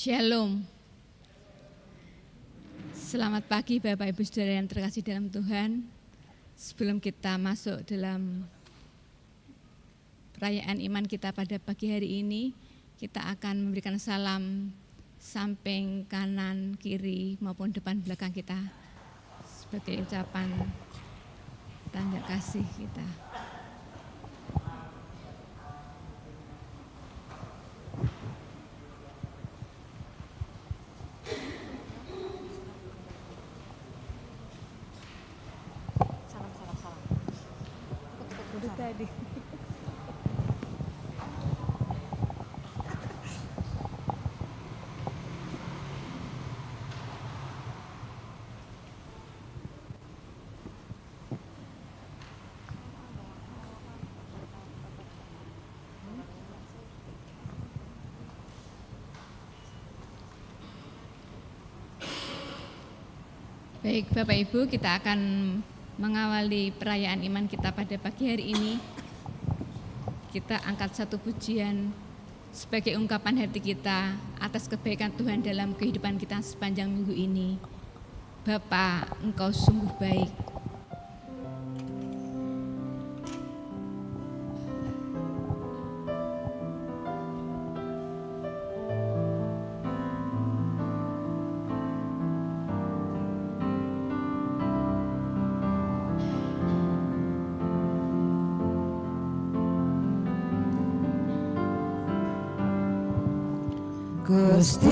Shalom. Selamat pagi Bapak Ibu Saudara yang terkasih dalam Tuhan. Sebelum kita masuk dalam perayaan iman kita pada pagi hari ini, kita akan memberikan salam samping kanan, kiri maupun depan belakang kita sebagai ucapan tanda kasih kita. Tadi. Baik Bapak Ibu, kita akan mengawali perayaan iman kita pada pagi hari ini. Kita angkat satu pujian sebagai ungkapan hati kita atas kebaikan Tuhan dalam kehidupan kita sepanjang minggu ini. Bapa, Engkau sungguh baik. Gusti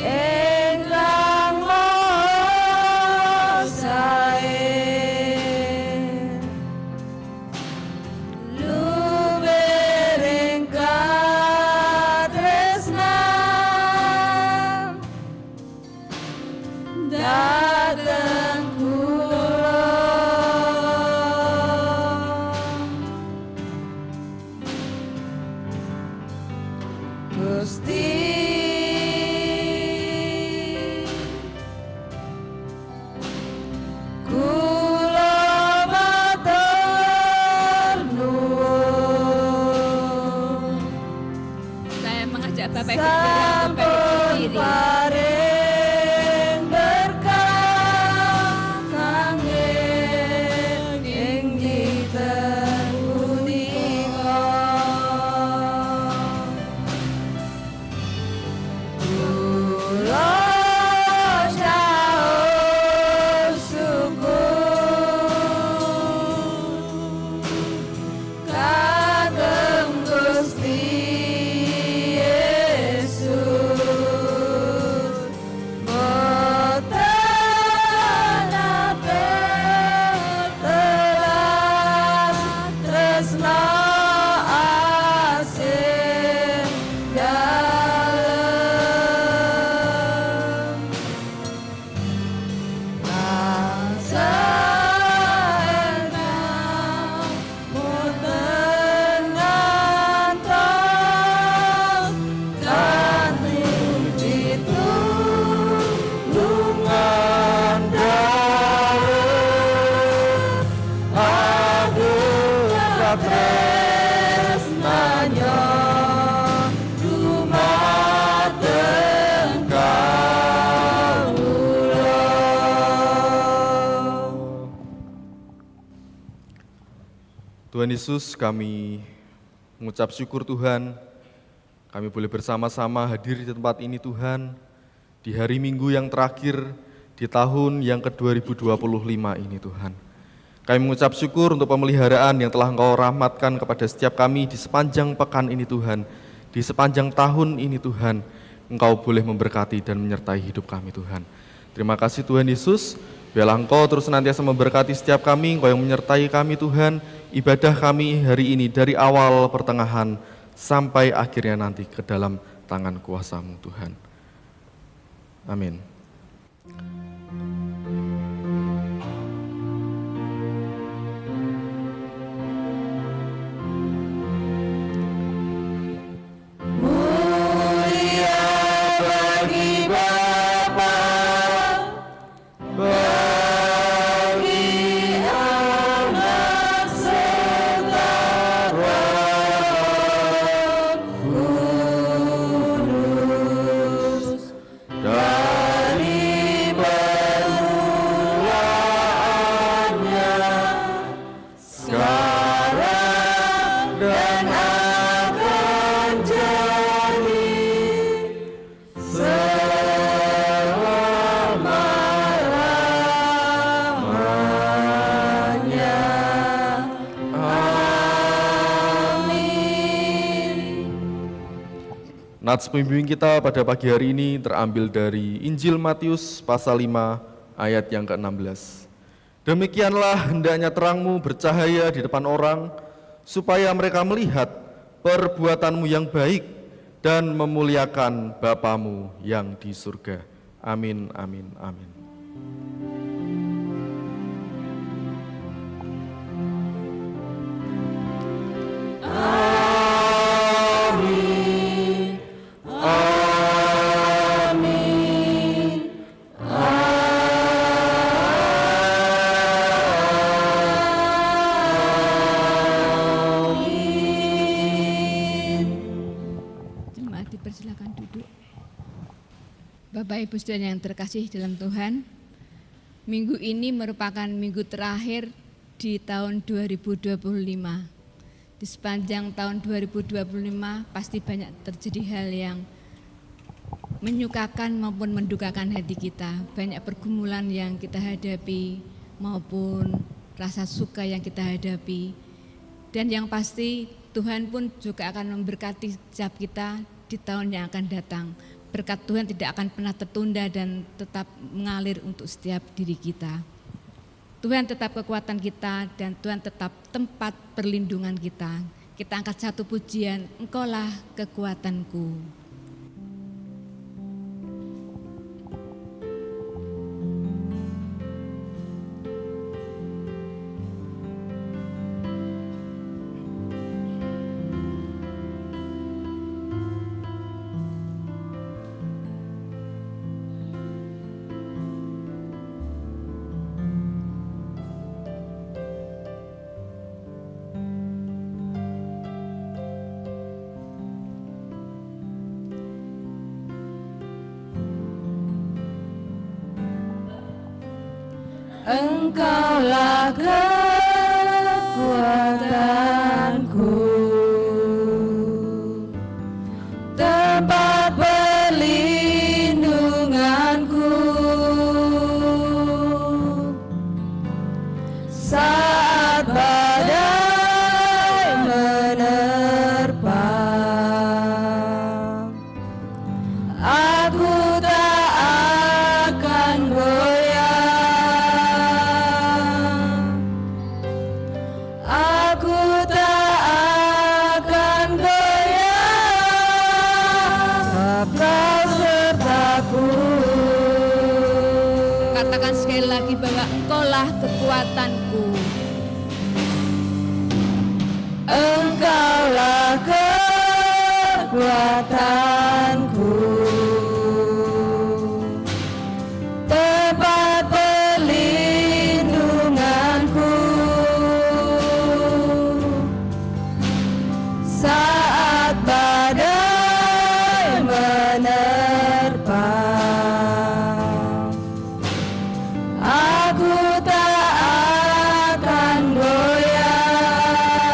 Engkang Maha Sae, luber engkang tresna dateng kula. Tuhan Yesus, kami mengucap syukur Tuhan, kami boleh bersama-sama hadir di tempat ini Tuhan, di hari Minggu yang terakhir di tahun yang ke-2025 ini Tuhan. Kami mengucap syukur untuk pemeliharaan yang telah Engkau rahmatkan kepada setiap kami di sepanjang pekan ini Tuhan, di sepanjang tahun ini Tuhan, Engkau boleh memberkati dan menyertai hidup kami Tuhan. Terima kasih Tuhan Yesus, biarlah Engkau terus senantiasa memberkati setiap kami, Engkau yang menyertai kami Tuhan, ibadah kami hari ini dari awal pertengahan sampai akhirnya nanti ke dalam tangan kuasa-Mu Tuhan. Amin. Nats pembimbing kita pada pagi hari ini terambil dari Injil Matius pasal 5 ayat yang ke-16. Demikianlah hendaknya terangmu bercahaya di depan orang, supaya mereka melihat perbuatanmu yang baik dan memuliakan Bapamu yang di surga. Amin, amin, amin. Silakan duduk. Bapak Ibu Saudara yang terkasih dalam Tuhan, minggu ini merupakan minggu terakhir di tahun 2025. Di sepanjang tahun 2025 pasti banyak terjadi hal yang menyukakan maupun mendukakan hati kita. Banyak pergumulan yang kita hadapi maupun rasa suka yang kita hadapi. Dan yang pasti Tuhan pun juga akan memberkati setiap kita di tahun yang akan datang. Berkat Tuhan tidak akan pernah tertunda dan tetap mengalir untuk setiap diri kita. Tuhan tetap kekuatan kita dan Tuhan tetap tempat perlindungan kita. Kita angkat satu pujian, Engkaulah kekuatanku. Engkaulah kekuatanku, tempat perlindunganku, saat badai menerpa, aku tak akan goyah. Katakan sekali lagi bahwa Engkaulah kekuatanku. Engkaulah kekuatanku, tempat perlindunganku, saat badai menerpa. Aku tak akan goyah.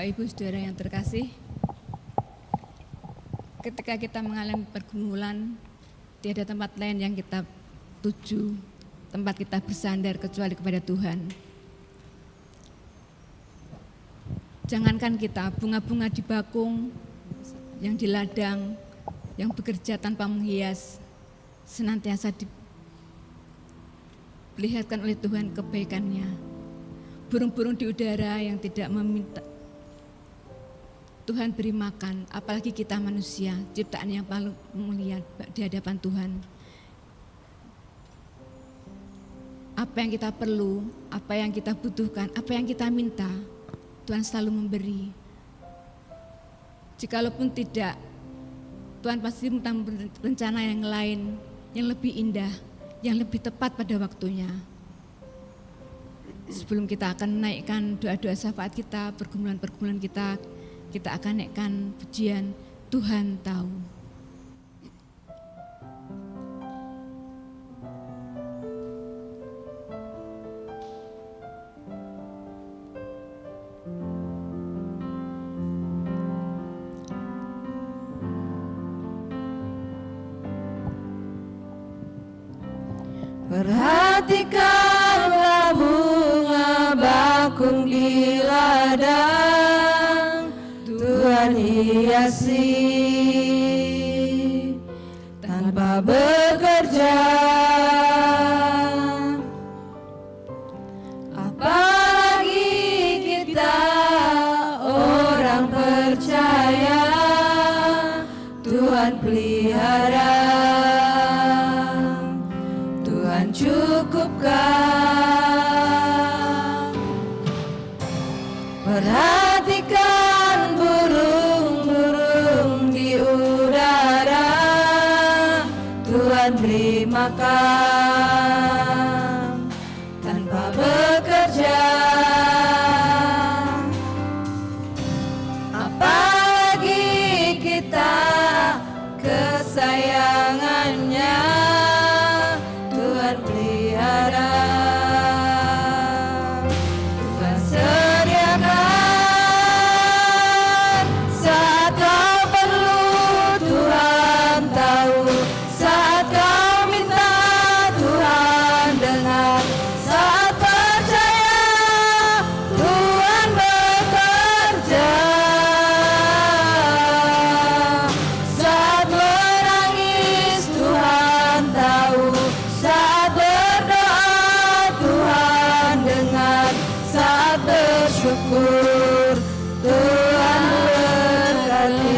Bapak Ibu Saudara yang terkasih, ketika kita mengalami pergumulan, tiada tempat lain yang kita tuju, tempat kita bersandar kecuali kepada Tuhan. Jangankan kita, bunga-bunga di bakung, yang di ladang, yang bekerja tanpa menghias, senantiasa diperlihatkan oleh Tuhan kebaikannya. Burung-burung di udara yang tidak meminta Tuhan beri makan, apalagi kita manusia, ciptaan yang paling mulia di hadapan Tuhan. Apa yang kita perlu, apa yang kita butuhkan, apa yang kita minta, Tuhan selalu memberi. Jikalaupun tidak, Tuhan pasti minta rencana yang lain, yang lebih indah, yang lebih tepat pada waktunya. Sebelum kita akan menaikkan doa-doa syafaat kita, pergumulan-pergumulan kita akan naikkan pujian Tuhan tahu. Perhatikanlah bunga bakung di ladang, Tuhan hiasi tanpa bekerja. Apalagi kita orang percaya, Tuhan pelihara, Tuhan cukupkan. Perhatikan burung-burung di udara, Tuhan beri makan tanpa bekerja. Apalagi kita kesayangannya, Tuhan pelihara, Tuhan sediakan saat kau perlu, Tuhan tahu saat kau minta, Tuhan dengar, saat percaya Tuhan bekerja, saat menangis Tuhan tahu, saat berdoa Tuhan dengar, saat bersyukur Tuhan berkati.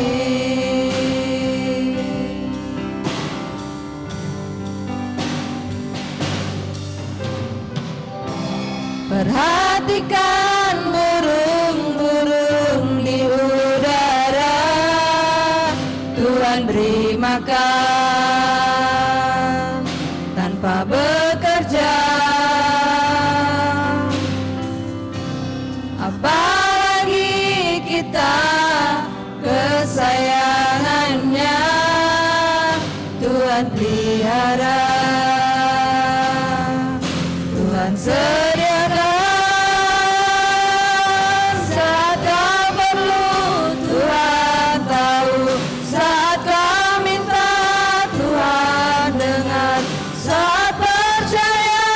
Perhatikan burung-burung di udara, Tuhan beri makan tanpa bekerja. Apalagi kita kesayangannya, Tuhan pelihara, Tuhan sediakan saat kau perlu, Tuhan tahu saat kau minta, Tuhan dengar, saat percaya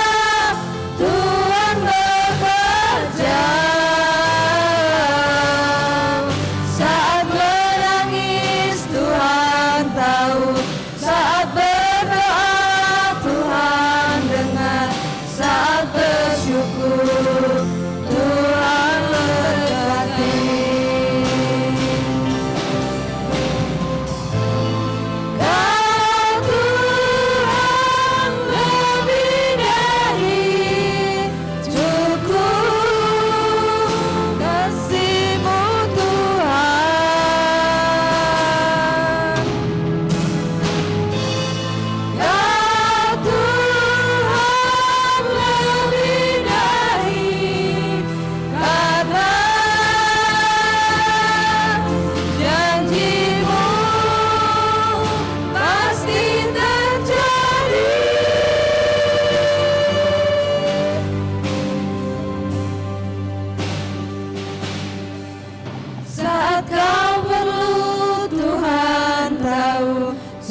Tuhan bekerja, saat menangis Tuhan tahu, saat berdoa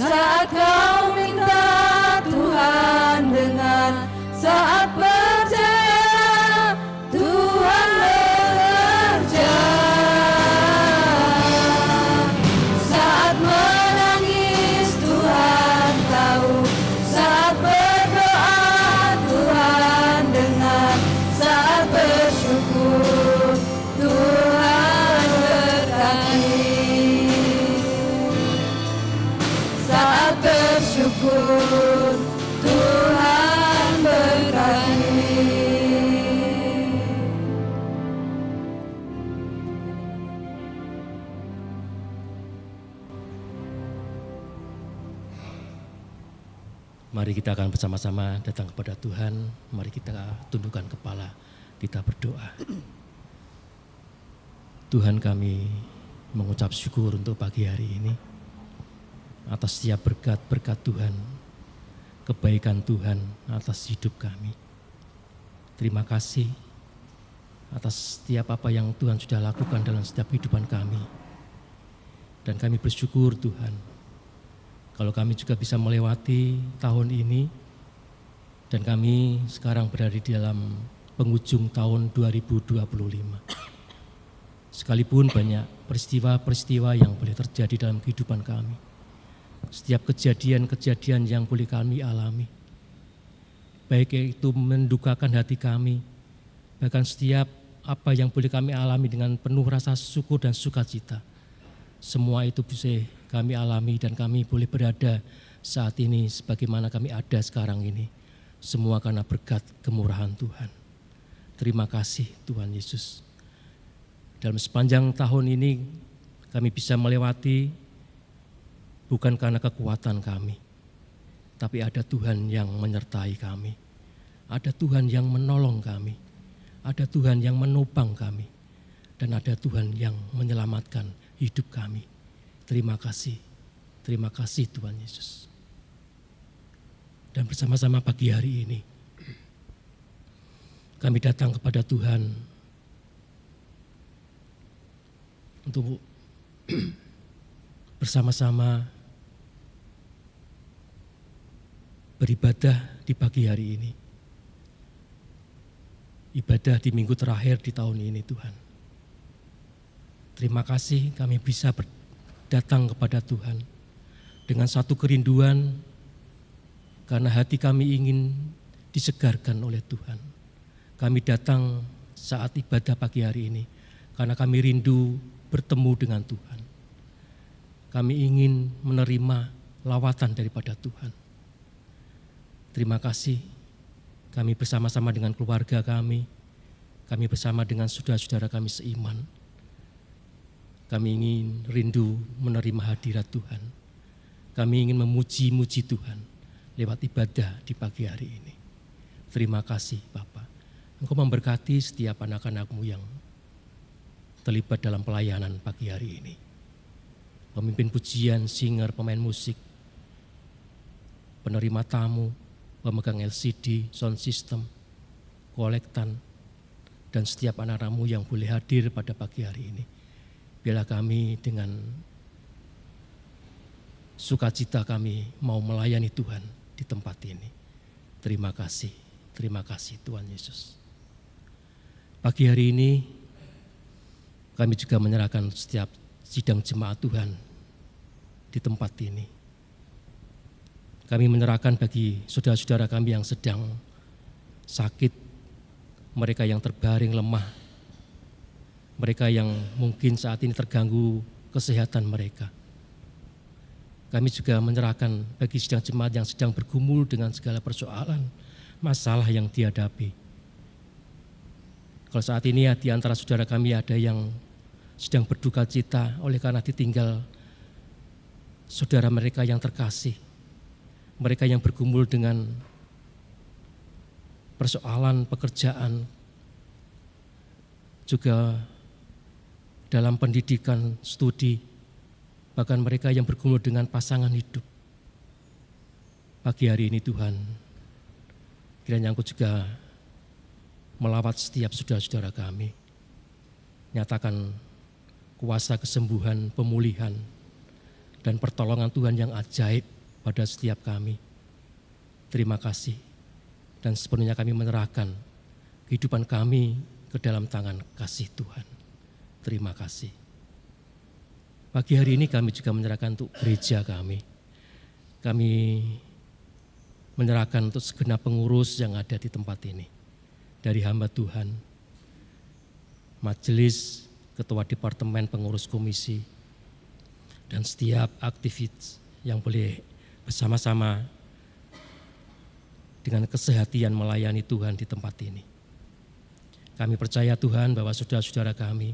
saat kau minta Tuhan dengar, saat percaya Tuhan bekerja, saat menangis Tuhan tahu, saat berdoa Tuhan dengar, saat bersyukur Tuhan berkati, saat bersyukur Tuhan berkati. Mari kita akan bersama-sama datang kepada Tuhan. Mari kita tundukkan kepala, kita berdoa. Tuhan, kami mengucap syukur untuk pagi hari ini atas setiap berkat-berkat Tuhan, kebaikan Tuhan atas hidup kami. Terima kasih atas setiap apa yang Tuhan sudah lakukan dalam setiap kehidupan kami. Dan kami bersyukur Tuhan, kalau kami juga bisa melewati tahun ini dan kami sekarang berada di dalam penghujung tahun 2025. Sekalipun banyak peristiwa-peristiwa yang boleh terjadi dalam kehidupan kami. Setiap kejadian-kejadian yang boleh kami alami. Baik itu mendukakan hati kami, bahkan setiap apa yang boleh kami alami dengan penuh rasa syukur dan sukacita. Semua itu bisa kami alami dan kami boleh berada saat ini sebagaimana kami ada sekarang ini. Semua karena berkat kemurahan Tuhan. Terima kasih Tuhan Yesus. Dalam sepanjang tahun ini kami bisa melewati bukan karena kekuatan kami, tapi ada Tuhan yang menyertai kami. Ada Tuhan yang menolong kami. Ada Tuhan yang menopang kami. Dan ada Tuhan yang menyelamatkan hidup kami. Terima kasih Tuhan Yesus. Dan bersama-sama pagi hari ini, kami datang kepada Tuhan untuk bersama-sama beribadah di pagi hari ini. Ibadah di minggu terakhir di tahun ini Tuhan. Terima kasih kami bisa datang kepada Tuhan dengan satu kerinduan karena hati kami ingin disegarkan oleh Tuhan. Kami datang saat ibadah pagi hari ini karena kami rindu bertemu dengan Tuhan. Kami ingin menerima lawatan daripada Tuhan. Terima kasih kami bersama-sama dengan keluarga kami bersama dengan saudara-saudara kami seiman. Kami ingin rindu menerima hadirat Tuhan. Kami ingin memuji-muji Tuhan lewat ibadah di pagi hari ini. Terima kasih Bapa. Engkau memberkati setiap anak-anak-Mu yang terlibat dalam pelayanan pagi hari ini. Pemimpin pujian, singer, pemain musik, penerima tamu, pemegang LCD, sound system, kolektan, dan setiap anak-anak-Mu yang boleh hadir pada pagi hari ini. Biarlah kami dengan sukacita kami mau melayani Tuhan di tempat ini. Terima kasih Tuhan Yesus. Pagi hari ini kami juga menyerahkan setiap sidang jemaat Tuhan di tempat ini. Kami menyerahkan bagi saudara-saudara kami yang sedang sakit, mereka yang terbaring lemah, mereka yang mungkin saat ini terganggu kesehatan mereka. Kami juga menyerahkan bagi sidang jemaat yang sedang bergumul dengan segala persoalan, masalah yang dihadapi. Kalau saat ini di antara saudara kami ada yang sedang berduka cita oleh karena ditinggal saudara mereka yang terkasih. Mereka yang bergumul dengan persoalan pekerjaan, juga dalam pendidikan, studi, bahkan mereka yang bergumul dengan pasangan hidup. Pagi hari ini Tuhan, kiranya Engkau juga melawat setiap saudara-saudara kami. Nyatakan kuasa kesembuhan, pemulihan dan pertolongan Tuhan yang ajaib pada setiap kami. Terima kasih, dan sepenuhnya kami menyerahkan kehidupan kami ke dalam tangan kasih Tuhan. Terima kasih. Pagi hari ini kami juga menyerahkan untuk gereja kami. Kami menyerahkan untuk segenap pengurus yang ada di tempat ini. Dari hamba Tuhan, majelis, ketua departemen, pengurus komisi, dan setiap aktivis yang boleh bersama-sama dengan kesehatian melayani Tuhan di tempat ini. Kami percaya Tuhan bahwa saudara-saudara kami,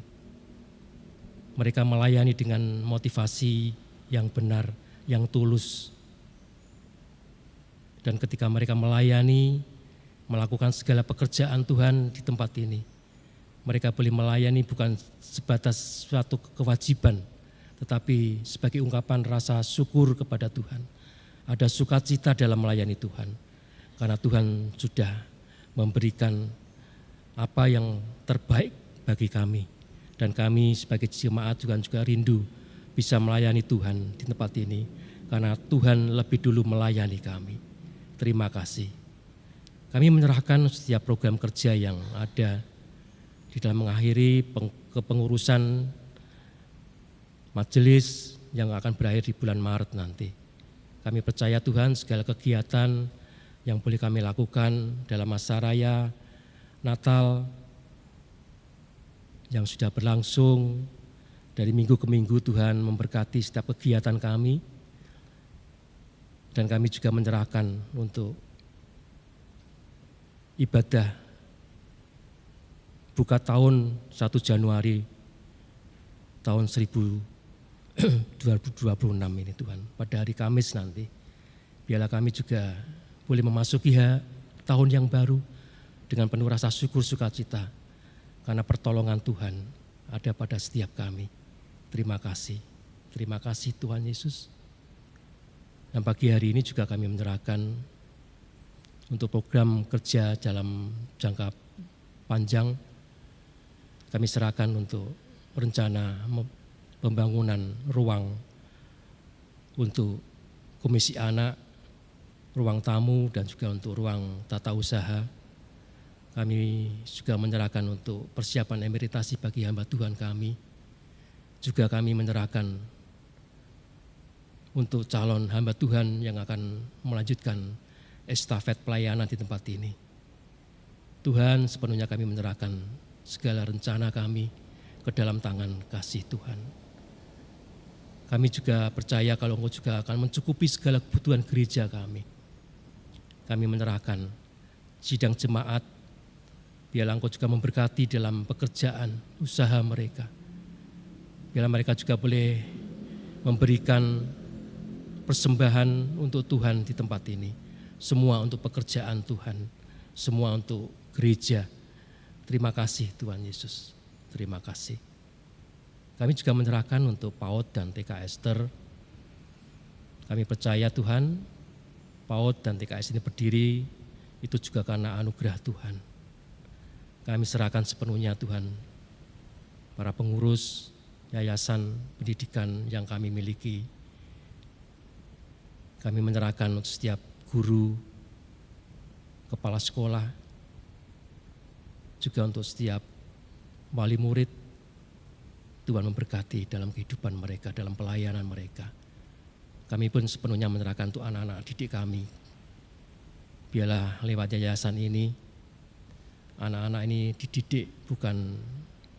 mereka melayani dengan motivasi yang benar, yang tulus. Dan ketika mereka melayani, melakukan segala pekerjaan Tuhan di tempat ini, mereka boleh melayani bukan sebatas suatu kewajiban, tetapi sebagai ungkapan rasa syukur kepada Tuhan. Ada sukacita dalam melayani Tuhan, karena Tuhan sudah memberikan apa yang terbaik bagi kami. Dan kami sebagai jemaat juga rindu bisa melayani Tuhan di tempat ini, karena Tuhan lebih dulu melayani kami. Terima kasih. Kami menyerahkan setiap program kerja yang ada di dalam mengakhiri kepengurusan majelis yang akan berakhir di bulan Maret nanti. Kami percaya Tuhan segala kegiatan yang boleh kami lakukan dalam masa raya Natal yang sudah berlangsung dari minggu ke minggu, Tuhan memberkati setiap kegiatan kami. Dan kami juga menyerahkan untuk ibadah buka tahun 1 Januari tahun 2026 ini Tuhan, pada hari Kamis nanti. Biarlah kami juga boleh memasuki tahun yang baru dengan penuh rasa syukur sukacita, karena pertolongan Tuhan ada pada setiap kami. Terima kasih Tuhan Yesus. Dan pagi hari ini juga kami menyerahkan untuk program kerja dalam jangka panjang. Kami serahkan untuk rencana pembangunan ruang untuk komisi anak, ruang tamu, dan juga untuk ruang tata usaha. Kami juga menyerahkan untuk persiapan emeritasi bagi hamba Tuhan kami. Juga kami menyerahkan untuk calon hamba Tuhan yang akan melanjutkan estafet pelayanan di tempat ini. Tuhan, sepenuhnya kami menyerahkan segala rencana kami ke dalam tangan kasih Tuhan. Kami juga percaya kalau Engkau juga akan mencukupi segala kebutuhan gereja kami. Kami menyerahkan sidang jemaat, biarlah Engkau juga memberkati dalam pekerjaan, usaha mereka. Biarlah mereka juga boleh memberikan persembahan untuk Tuhan di tempat ini. Semua untuk pekerjaan Tuhan, semua untuk gereja. Terima kasih Tuhan Yesus, terima kasih. Kami juga menyerahkan untuk PAUD dan TK Ester. Kami percaya Tuhan, PAUD dan TKS ini berdiri itu juga karena anugerah Tuhan. Kami serahkan sepenuhnya Tuhan, para pengurus yayasan pendidikan yang kami miliki. Kami menyerahkan untuk setiap guru, kepala sekolah, juga untuk setiap wali murid. Tuhan memberkati dalam kehidupan mereka, dalam pelayanan mereka. Kami pun sepenuhnya menyerahkan untuk anak-anak didik kami. Biarlah lewat yayasan ini, anak-anak ini dididik bukan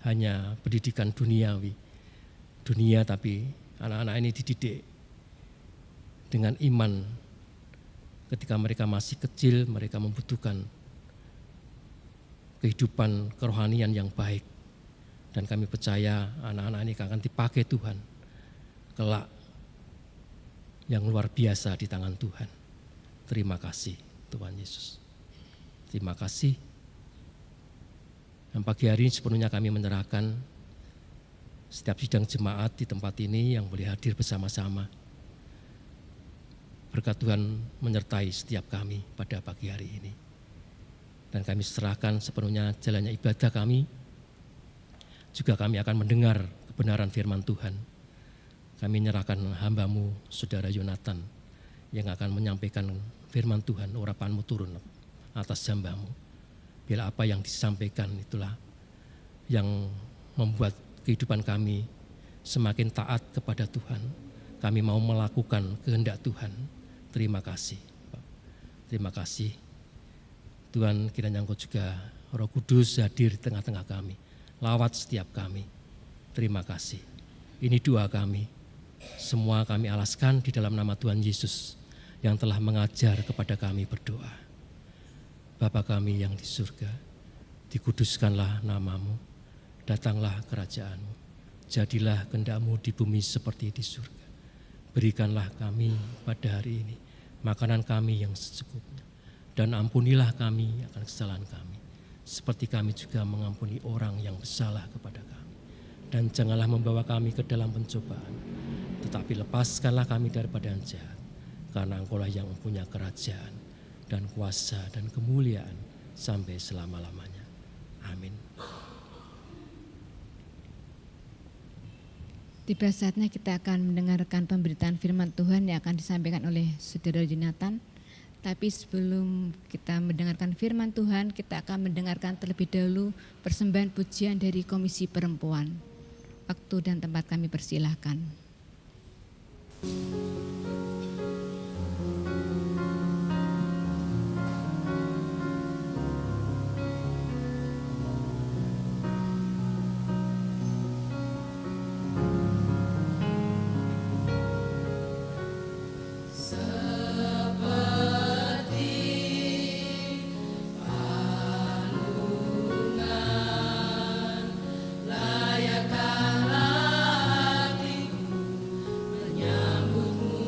hanya pendidikan dunia, tapi anak-anak ini dididik dengan iman. Ketika mereka masih kecil, mereka membutuhkan kehidupan kerohanian yang baik. Dan kami percaya anak-anak ini akan dipakai Tuhan kelak yang luar biasa di tangan Tuhan. Terima kasih Tuhan Yesus. Terima kasih. Dan pagi hari ini sepenuhnya kami menyerahkan setiap sidang jemaat di tempat ini yang boleh hadir bersama-sama. Berkat Tuhan menyertai setiap kami pada pagi hari ini. Dan kami serahkan sepenuhnya jalannya ibadah kami. Juga kami akan mendengar kebenaran firman Tuhan. Kami nyerahkan hamba-Mu, Saudara Yonatan, yang akan menyampaikan firman Tuhan, urapan-Mu turun atas hamba-Mu. Bila apa yang disampaikan itulah yang membuat kehidupan kami semakin taat kepada Tuhan. Kami mau melakukan kehendak Tuhan. Terima kasih. Terima kasih. Tuhan, kiranya Engkau juga Roh Kudus hadir di tengah-tengah kami. Lawat setiap kami. Terima kasih. Ini doa kami. Semua kami alaskan di dalam nama Tuhan Yesus yang telah mengajar kepada kami berdoa. Bapa kami yang di surga, dikuduskanlah nama-Mu, datanglah kerajaan-Mu, jadilah kehendak-Mu di bumi seperti di surga. Berikanlah kami pada hari ini makanan kami yang secukupnya, dan ampunilah kami akan kesalahan kami, seperti kami juga mengampuni orang yang bersalah kepada kami. Dan janganlah membawa kami ke dalam pencobaan, tetapi lepaskanlah kami daripada yang jahat, karena Engkau-lah yang mempunyai kerajaan dan kuasa dan kemuliaan sampai selama-lamanya. Amin. Tiba saatnya kita akan mendengarkan pemberitaan firman Tuhan yang akan disampaikan oleh Saudara Yonatan. Tapi sebelum kita mendengarkan firman Tuhan, kita akan mendengarkan terlebih dahulu persembahan pujian dari Komisi Perempuan. Waktu dan tempat kami persilahkan. Layakkanlah hatiku menyambutmu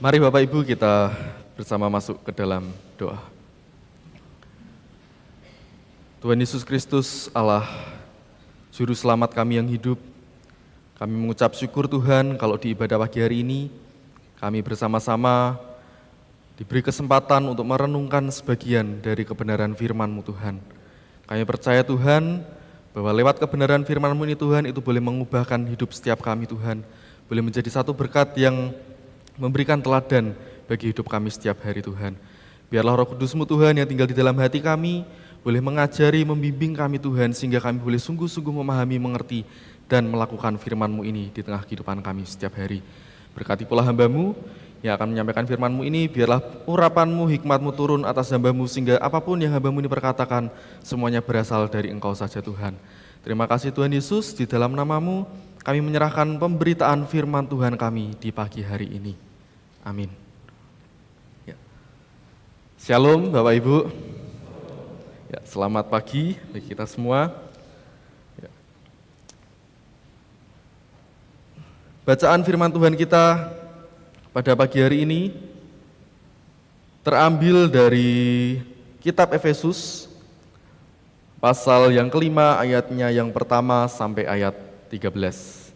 Mari Bapak Ibu kita bersama masuk ke dalam doa. Tuhan Yesus Kristus, Allah Juru Selamat kami yang hidup, kami mengucap syukur Tuhan kalau di ibadah pagi hari ini kami bersama-sama diberi kesempatan untuk merenungkan sebagian dari kebenaran firman-Mu Tuhan. Kami percaya Tuhan bahwa lewat kebenaran firman-Mu ini Tuhan itu boleh mengubahkan hidup setiap kami Tuhan, boleh menjadi satu berkat yang memberikan teladan bagi hidup kami setiap hari Tuhan. Biarlah Roh Kudus-Mu Tuhan yang tinggal di dalam hati kami boleh mengajari, membimbing kami Tuhan, sehingga kami boleh sungguh-sungguh memahami, mengerti, dan melakukan firman-Mu ini di tengah kehidupan kami setiap hari. Berkati pula hamba-Mu yang akan menyampaikan firman-Mu ini, biarlah urapan-Mu, hikmat-Mu turun atas hamba-Mu, sehingga apapun yang hamba-Mu ini perkatakan, semuanya berasal dari Engkau saja Tuhan. Terima kasih Tuhan Yesus, di dalam nama-Mu kami menyerahkan pemberitaan firman Tuhan kami di pagi hari ini. Amin. Ya. Shalom Bapak Ibu. Ya, selamat pagi bagi kita semua. Ya. Bacaan firman Tuhan kita pada pagi hari ini terambil dari kitab Efesus pasal yang kelima ayatnya yang pertama sampai ayat 13.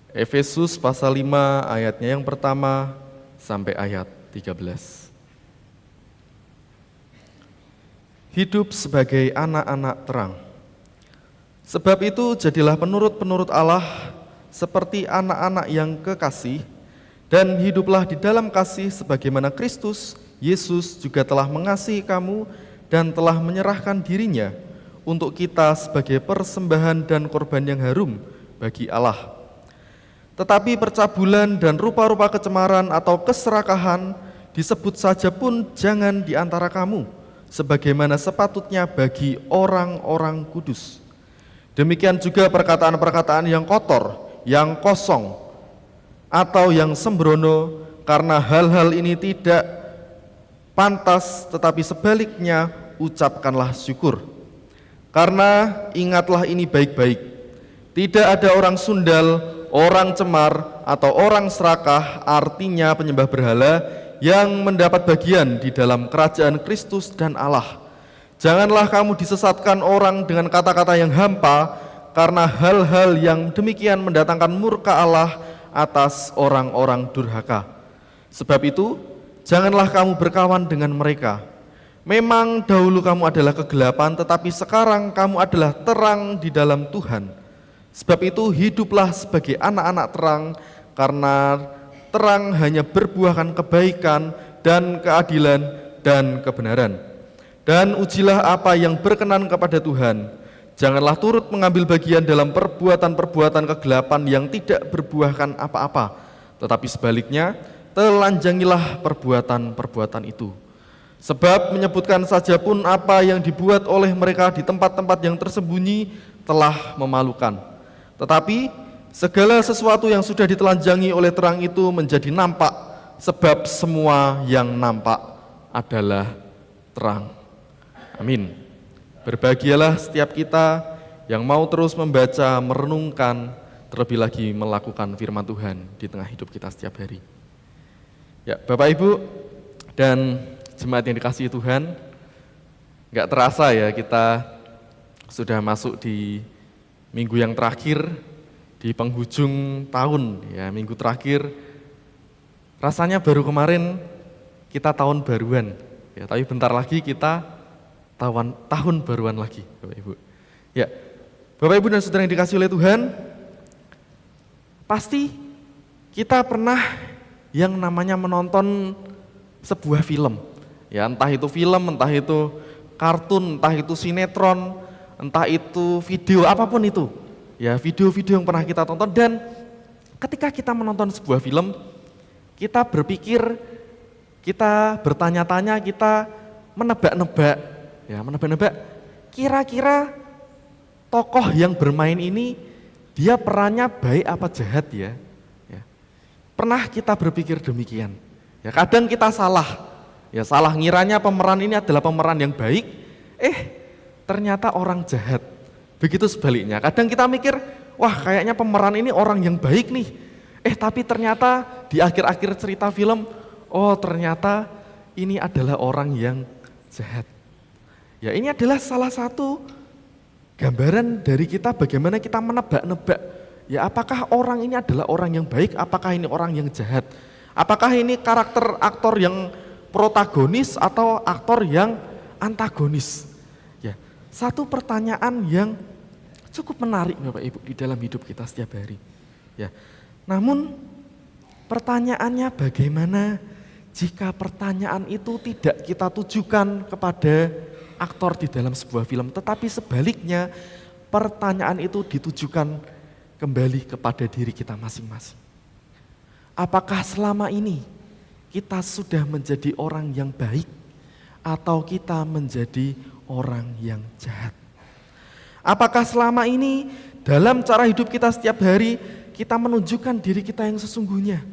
Efesus pasal 5 ayatnya yang pertama sampai ayat 13. Hidup sebagai anak-anak terang. Sebab itu jadilah penurut-penurut Allah seperti anak-anak yang kekasih, dan hiduplah di dalam kasih sebagaimana Kristus Yesus juga telah mengasihi kamu dan telah menyerahkan dirinya untuk kita sebagai persembahan dan korban yang harum bagi Allah. Tetapi percabulan dan rupa-rupa kecemaran atau keserakahan disebut saja pun jangan di antara kamu, sebagaimana sepatutnya bagi orang-orang kudus. Demikian juga perkataan-perkataan yang kotor, yang kosong, atau yang sembrono, karena hal-hal ini tidak pantas, tetapi sebaliknya ucapkanlah syukur. Karena ingatlah ini baik-baik, tidak ada orang sundal, orang cemar, atau orang serakah, artinya penyembah berhala, yang mendapat bagian di dalam kerajaan Kristus dan Allah. Janganlah kamu disesatkan orang dengan kata-kata yang hampa, karena hal-hal yang demikian mendatangkan murka Allah atas orang-orang durhaka. Sebab itu, janganlah kamu berkawan dengan mereka. Memang dahulu kamu adalah kegelapan, tetapi sekarang kamu adalah terang di dalam Tuhan. Sebab itu hiduplah sebagai anak-anak terang, karena terang hanya berbuahkan kebaikan dan keadilan dan kebenaran. Dan ujilah apa yang berkenan kepada Tuhan. Janganlah turut mengambil bagian dalam perbuatan-perbuatan kegelapan yang tidak berbuahkan apa-apa, tetapi sebaliknya telanjangilah perbuatan-perbuatan itu. Sebab menyebutkan saja pun apa yang dibuat oleh mereka di tempat-tempat yang tersembunyi telah memalukan. Tetapi segala sesuatu yang sudah ditelanjangi oleh terang itu menjadi nampak, sebab semua yang nampak adalah terang. Amin. Berbahagialah setiap kita yang mau terus membaca, merenungkan, terlebih lagi melakukan firman Tuhan di tengah hidup kita setiap hari. Ya, Bapak Ibu dan jemaat yang dikasihi Tuhan, nggak terasa ya kita sudah masuk di minggu yang terakhir, di penghujung tahun ya, minggu terakhir. Rasanya baru kemarin kita tahun baruan ya, tapi bentar lagi kita tahun baruan lagi, Bapak Ibu. Ya, Bapak Ibu dan saudara yang dikasihi oleh Tuhan, pasti kita pernah yang namanya menonton sebuah film. Ya, entah itu film, entah itu kartun, entah itu sinetron, entah itu video, apapun itu. Ya, video-video yang pernah kita tonton, dan ketika kita menonton sebuah film, kita berpikir, kita bertanya-tanya, kita menebak-nebak, ya, kira-kira tokoh yang bermain ini dia perannya baik apa jahat ya? Ya. Pernah kita berpikir demikian? Ya, kadang kita salah, ya salah ngiranya pemeran ini adalah pemeran yang baik, ternyata orang jahat. Begitu sebaliknya, kadang kita mikir, wah kayaknya pemeran ini orang yang baik nih, Tapi ternyata di akhir-akhir cerita film, oh ternyata ini adalah orang yang jahat. Ya, ini adalah salah satu gambaran dari kita bagaimana kita menebak-nebak. Ya, apakah orang ini adalah orang yang baik, apakah ini orang yang jahat? Apakah ini karakter aktor yang protagonis atau aktor yang antagonis? Ya, satu pertanyaan yang cukup menarik Bapak Ibu di dalam hidup kita setiap hari. Ya. Namun pertanyaannya bagaimana jika pertanyaan itu tidak kita tujukan kepada aktor di dalam sebuah film, tetapi sebaliknya pertanyaan itu ditujukan kembali kepada diri kita masing-masing. Apakah selama ini kita sudah menjadi orang yang baik atau kita menjadi orang yang jahat? Apakah selama ini dalam cara hidup kita setiap hari kita menunjukkan diri kita yang sesungguhnya?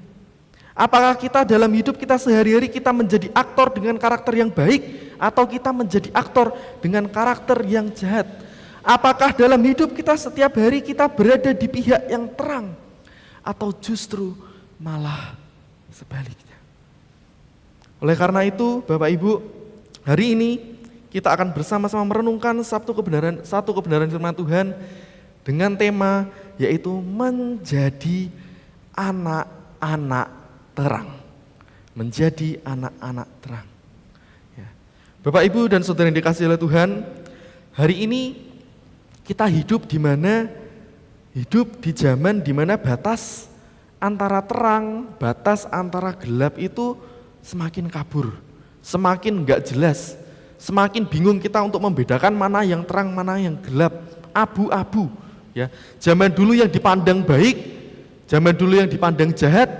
Apakah kita dalam hidup kita sehari-hari kita menjadi aktor dengan karakter yang baik atau kita menjadi aktor dengan karakter yang jahat? Apakah dalam hidup kita setiap hari kita berada di pihak yang terang atau justru malah sebaliknya? Oleh karena itu Bapak Ibu, hari ini kita akan bersama-sama merenungkan satu kebenaran firman Tuhan dengan tema yaitu menjadi anak-anak terang. Menjadi anak-anak terang. Ya. Bapak Ibu dan saudara yang dikasihi oleh Tuhan, hari ini kita hidup di zaman di mana batas antara terang, batas antara gelap itu semakin kabur, semakin enggak jelas, semakin bingung kita untuk membedakan mana yang terang, mana yang gelap, abu-abu. Ya, zaman dulu yang dipandang baik, zaman dulu yang dipandang jahat,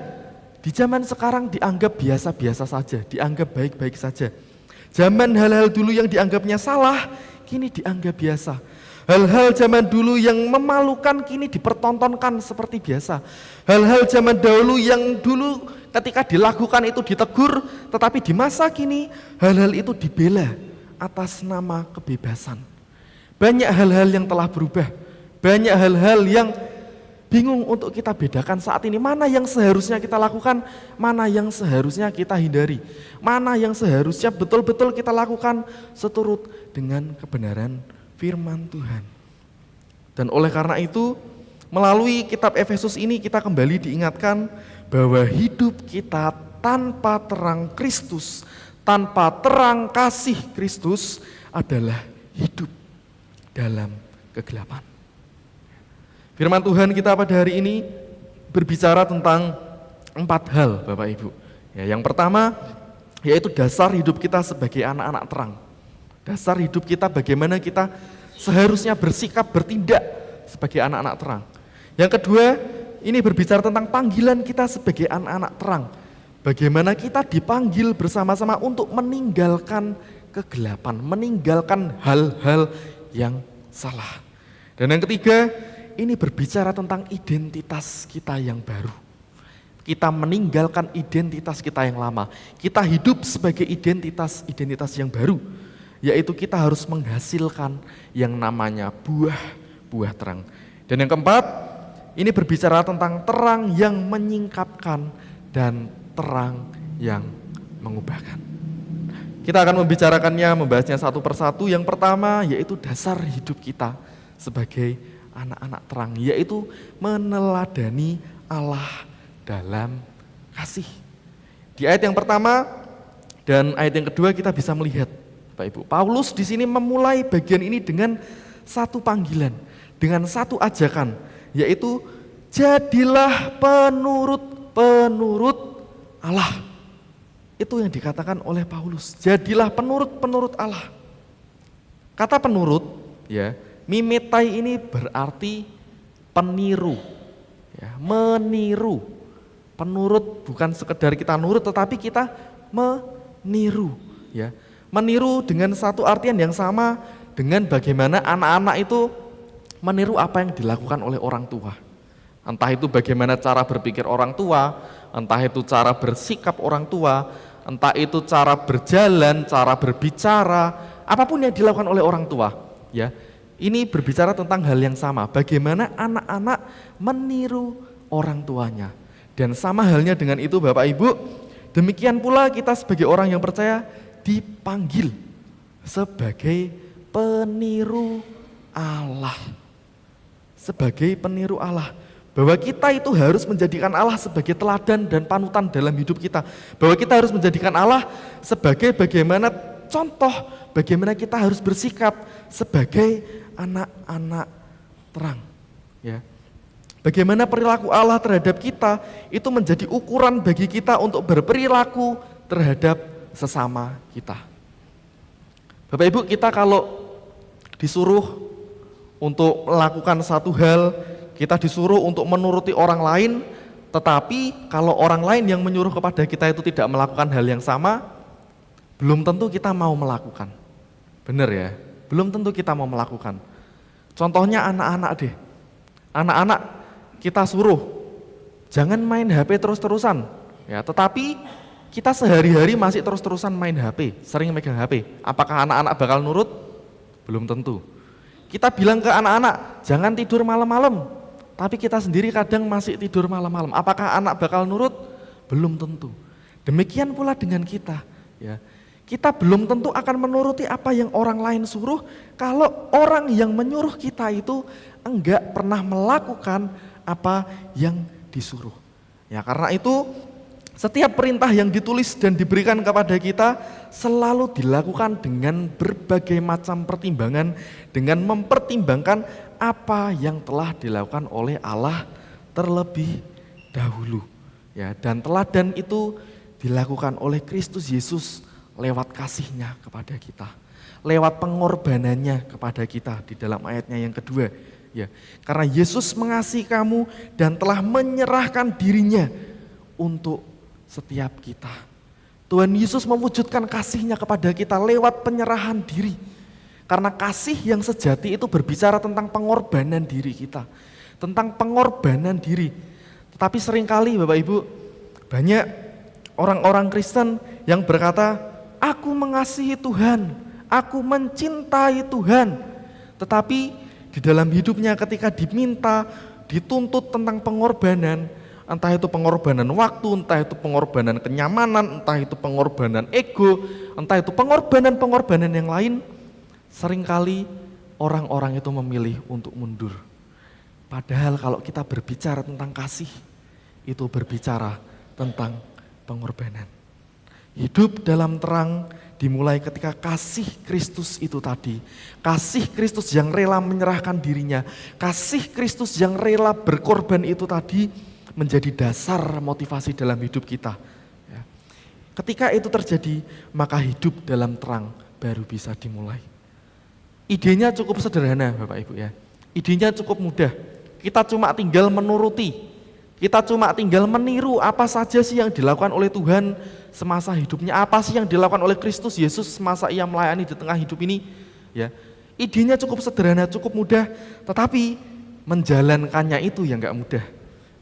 di zaman sekarang dianggap biasa-biasa saja, dianggap baik-baik saja. Zaman hal-hal dulu yang dianggapnya salah, kini dianggap biasa. Hal-hal zaman dulu yang memalukan kini dipertontonkan seperti biasa. Hal-hal zaman dahulu yang dulu ketika dilakukan itu ditegur, tetapi di masa kini hal-hal itu dibela atas nama kebebasan. Banyak hal-hal yang telah berubah, banyak hal-hal yang bingung untuk kita bedakan saat ini. Mana yang seharusnya kita lakukan, mana yang seharusnya kita hindari, mana yang seharusnya betul-betul kita lakukan seturut dengan kebenaran firman Tuhan. Dan oleh karena itu, melalui kitab Efesus ini kita kembali diingatkan bahwa hidup kita tanpa terang Kristus, tanpa terang kasih Kristus adalah hidup dalam kegelapan. Firman Tuhan kita pada hari ini berbicara tentang 4 hal Bapak Ibu. Ya, yang pertama yaitu dasar hidup kita sebagai anak-anak terang. Dasar hidup kita bagaimana kita seharusnya bersikap, bertindak sebagai anak-anak terang. Yang kedua, ini berbicara tentang panggilan kita sebagai anak-anak terang. Bagaimana kita dipanggil bersama-sama untuk meninggalkan kegelapan, meninggalkan hal-hal yang salah. Dan yang ketiga, ini berbicara tentang identitas kita yang baru. Kita meninggalkan identitas kita yang lama. Kita hidup sebagai identitas yang baru. Yaitu kita harus menghasilkan yang namanya buah terang. Dan yang keempat, ini berbicara tentang terang yang menyingkapkan dan terang yang mengubahkan. Kita akan membahasnya satu persatu. Yang pertama yaitu dasar hidup kita sebagai anak-anak terang, yaitu meneladani Allah dalam kasih. Di ayat yang pertama dan ayat yang kedua kita bisa melihat Bapak Ibu, Paulus di sini memulai bagian ini dengan satu panggilan, dengan satu ajakan, yaitu jadilah penurut Allah. Itu yang dikatakan oleh Paulus, jadilah penurut Allah. Kata penurut, ya, mimetai ini berarti peniru, ya, meniru. Penurut bukan sekedar kita nurut, tetapi kita meniru, ya. Meniru dengan satu artian yang sama dengan bagaimana anak-anak itu meniru apa yang dilakukan oleh orang tua. Entah itu bagaimana cara berpikir orang tua, entah itu cara bersikap orang tua, entah itu cara berjalan, cara berbicara, apapun yang dilakukan oleh orang tua. Ya, ini berbicara tentang hal yang sama, bagaimana anak-anak meniru orang tuanya. Dan sama halnya dengan itu Bapak Ibu, demikian pula kita sebagai orang yang percaya dipanggil sebagai peniru Allah. Sebagai peniru Allah. Bahwa kita itu harus menjadikan Allah sebagai teladan dan panutan dalam hidup kita. Bahwa kita harus menjadikan Allah sebagai bagaimana contoh, bagaimana kita harus bersikap sebagai anak-anak terang. Ya. Bagaimana perilaku Allah terhadap kita itu menjadi ukuran bagi kita untuk berperilaku terhadap sesama kita. Bapak Ibu, kita kalau disuruh untuk melakukan satu hal, kita disuruh untuk menuruti orang lain, tetapi kalau orang lain yang menyuruh kepada kita itu tidak melakukan hal yang sama, belum tentu kita mau melakukan. Benar ya? Belum tentu kita mau melakukan. Contohnya anak-anak deh. Anak-anak kita suruh jangan main HP terus-terusan, ya. Tetapi kita sehari-hari masih terus-terusan main HP, sering megang HP. Apakah anak-anak bakal nurut? Belum tentu. Kita bilang ke anak-anak jangan tidur malam-malam, tapi kita sendiri kadang masih tidur malam-malam. Apakah anak bakal nurut? Belum tentu. Demikian pula dengan kita, ya. Kita belum tentu akan menuruti apa yang orang lain suruh kalau orang yang menyuruh kita itu enggak pernah melakukan apa yang disuruh. Ya, karena itu setiap perintah yang ditulis dan diberikan kepada kita selalu dilakukan dengan berbagai macam pertimbangan, dengan mempertimbangkan apa yang telah dilakukan oleh Allah terlebih dahulu. Ya, dan teladan itu dilakukan oleh Kristus Yesus lewat kasih-Nya kepada kita, lewat pengorbanannya kepada kita di dalam ayatnya yang kedua. Ya, karena Yesus mengasihi kamu dan telah menyerahkan dirinya untuk setiap kita. Tuhan Yesus mewujudkan kasih-Nya kepada kita lewat penyerahan diri. Karena kasih yang sejati itu berbicara tentang pengorbanan diri kita. Tentang pengorbanan diri. Tetapi seringkali Bapak Ibu, banyak orang-orang Kristen yang berkata, aku mengasihi Tuhan, aku mencintai Tuhan. Tetapi di dalam hidupnya ketika diminta, dituntut tentang pengorbanan, entah itu pengorbanan waktu, entah itu pengorbanan kenyamanan, entah itu pengorbanan ego, entah itu pengorbanan-pengorbanan yang lain, seringkali orang-orang itu memilih untuk mundur. Padahal kalau kita berbicara tentang kasih, itu berbicara tentang pengorbanan. Hidup dalam terang dimulai ketika kasih Kristus itu tadi. Kasih Kristus yang rela menyerahkan dirinya. Kasih Kristus yang rela berkorban itu tadi menjadi dasar motivasi dalam hidup kita. Ya. Ketika itu terjadi, maka hidup dalam terang baru bisa dimulai. Idenya cukup sederhana Bapak Ibu ya. Idenya cukup mudah. Kita cuma tinggal menuruti. Kita cuma tinggal meniru apa saja sih yang dilakukan oleh Tuhan semasa hidupnya, apa sih yang dilakukan oleh Kristus Yesus semasa ia melayani di tengah hidup ini. Ya, idenya cukup sederhana, cukup mudah, tetapi menjalankannya itu yang enggak mudah.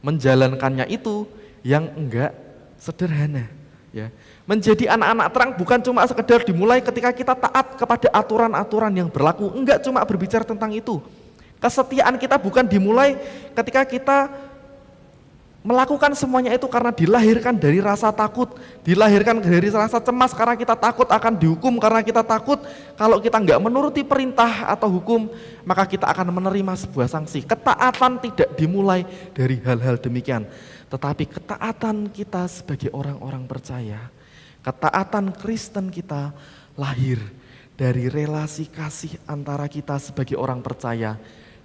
Menjalankannya itu yang enggak sederhana. Ya, menjadi anak-anak terang bukan cuma sekedar dimulai ketika kita taat kepada aturan-aturan yang berlaku, enggak cuma berbicara tentang itu. Kesetiaan kita bukan dimulai ketika kita melakukan semuanya itu karena dilahirkan dari rasa takut, dilahirkan dari rasa cemas karena kita takut akan dihukum, karena kita takut kalau kita enggak menuruti perintah atau hukum, maka kita akan menerima sebuah sanksi. Ketaatan tidak dimulai dari hal-hal demikian, tetapi ketaatan kita sebagai orang-orang percaya, ketaatan Kristen kita lahir dari relasi kasih antara kita sebagai orang percaya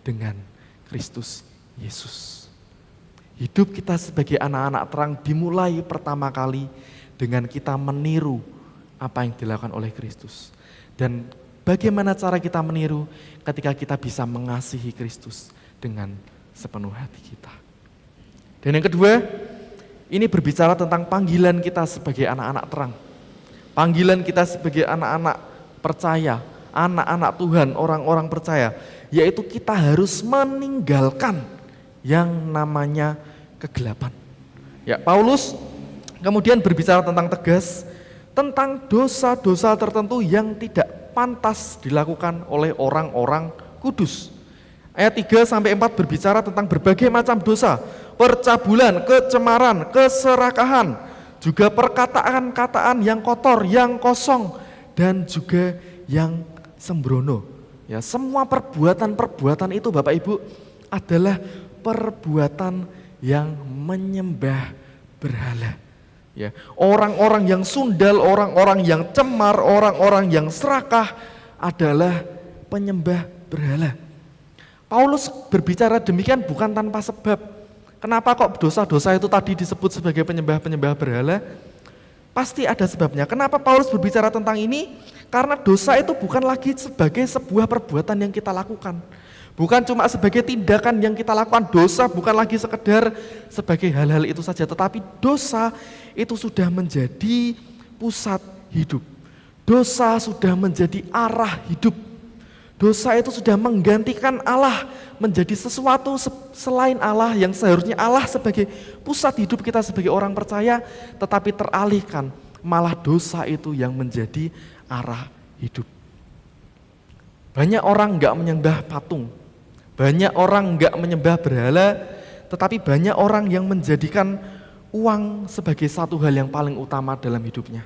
dengan Kristus Yesus. Hidup kita sebagai anak-anak terang dimulai pertama kali dengan kita meniru apa yang dilakukan oleh Kristus. Dan bagaimana cara kita meniru ketika kita bisa mengasihi Kristus dengan sepenuh hati kita. Dan yang kedua, ini berbicara tentang panggilan kita sebagai anak-anak terang. Panggilan kita sebagai anak-anak percaya, anak-anak Tuhan, orang-orang percaya, yaitu kita harus meninggalkan yang namanya kegelapan. Ya, Paulus kemudian berbicara tentang tegas tentang dosa-dosa tertentu yang tidak pantas dilakukan oleh orang-orang kudus. Ayat 3-4 berbicara tentang berbagai macam dosa, percabulan, kecemaran, keserakahan, juga perkataan-kataan yang kotor, yang kosong, dan juga yang sembrono. Ya, semua perbuatan-perbuatan itu Bapak Ibu adalah perbuatan yang menyembah berhala. Ya, orang-orang yang sundal, orang-orang yang cemar, orang-orang yang serakah adalah penyembah berhala. Paulus berbicara demikian bukan tanpa sebab. Kenapa kok dosa-dosa itu tadi disebut sebagai penyembah-penyembah berhala? Pasti ada sebabnya. Kenapa Paulus berbicara tentang ini? Karena dosa itu bukan lagi sebagai sebuah perbuatan yang kita lakukan. Bukan cuma sebagai tindakan yang kita lakukan. Dosa bukan lagi sekedar sebagai hal-hal itu saja. Tetapi dosa itu sudah menjadi pusat hidup. Dosa sudah menjadi arah hidup. Dosa itu sudah menggantikan Allah menjadi sesuatu selain Allah yang seharusnya Allah sebagai pusat hidup kita sebagai orang percaya, tetapi teralihkan malah dosa itu yang menjadi arah hidup. Banyak orang enggak menyembah patung, banyak orang enggak menyembah berhala, tetapi banyak orang yang menjadikan uang sebagai satu hal yang paling utama dalam hidupnya.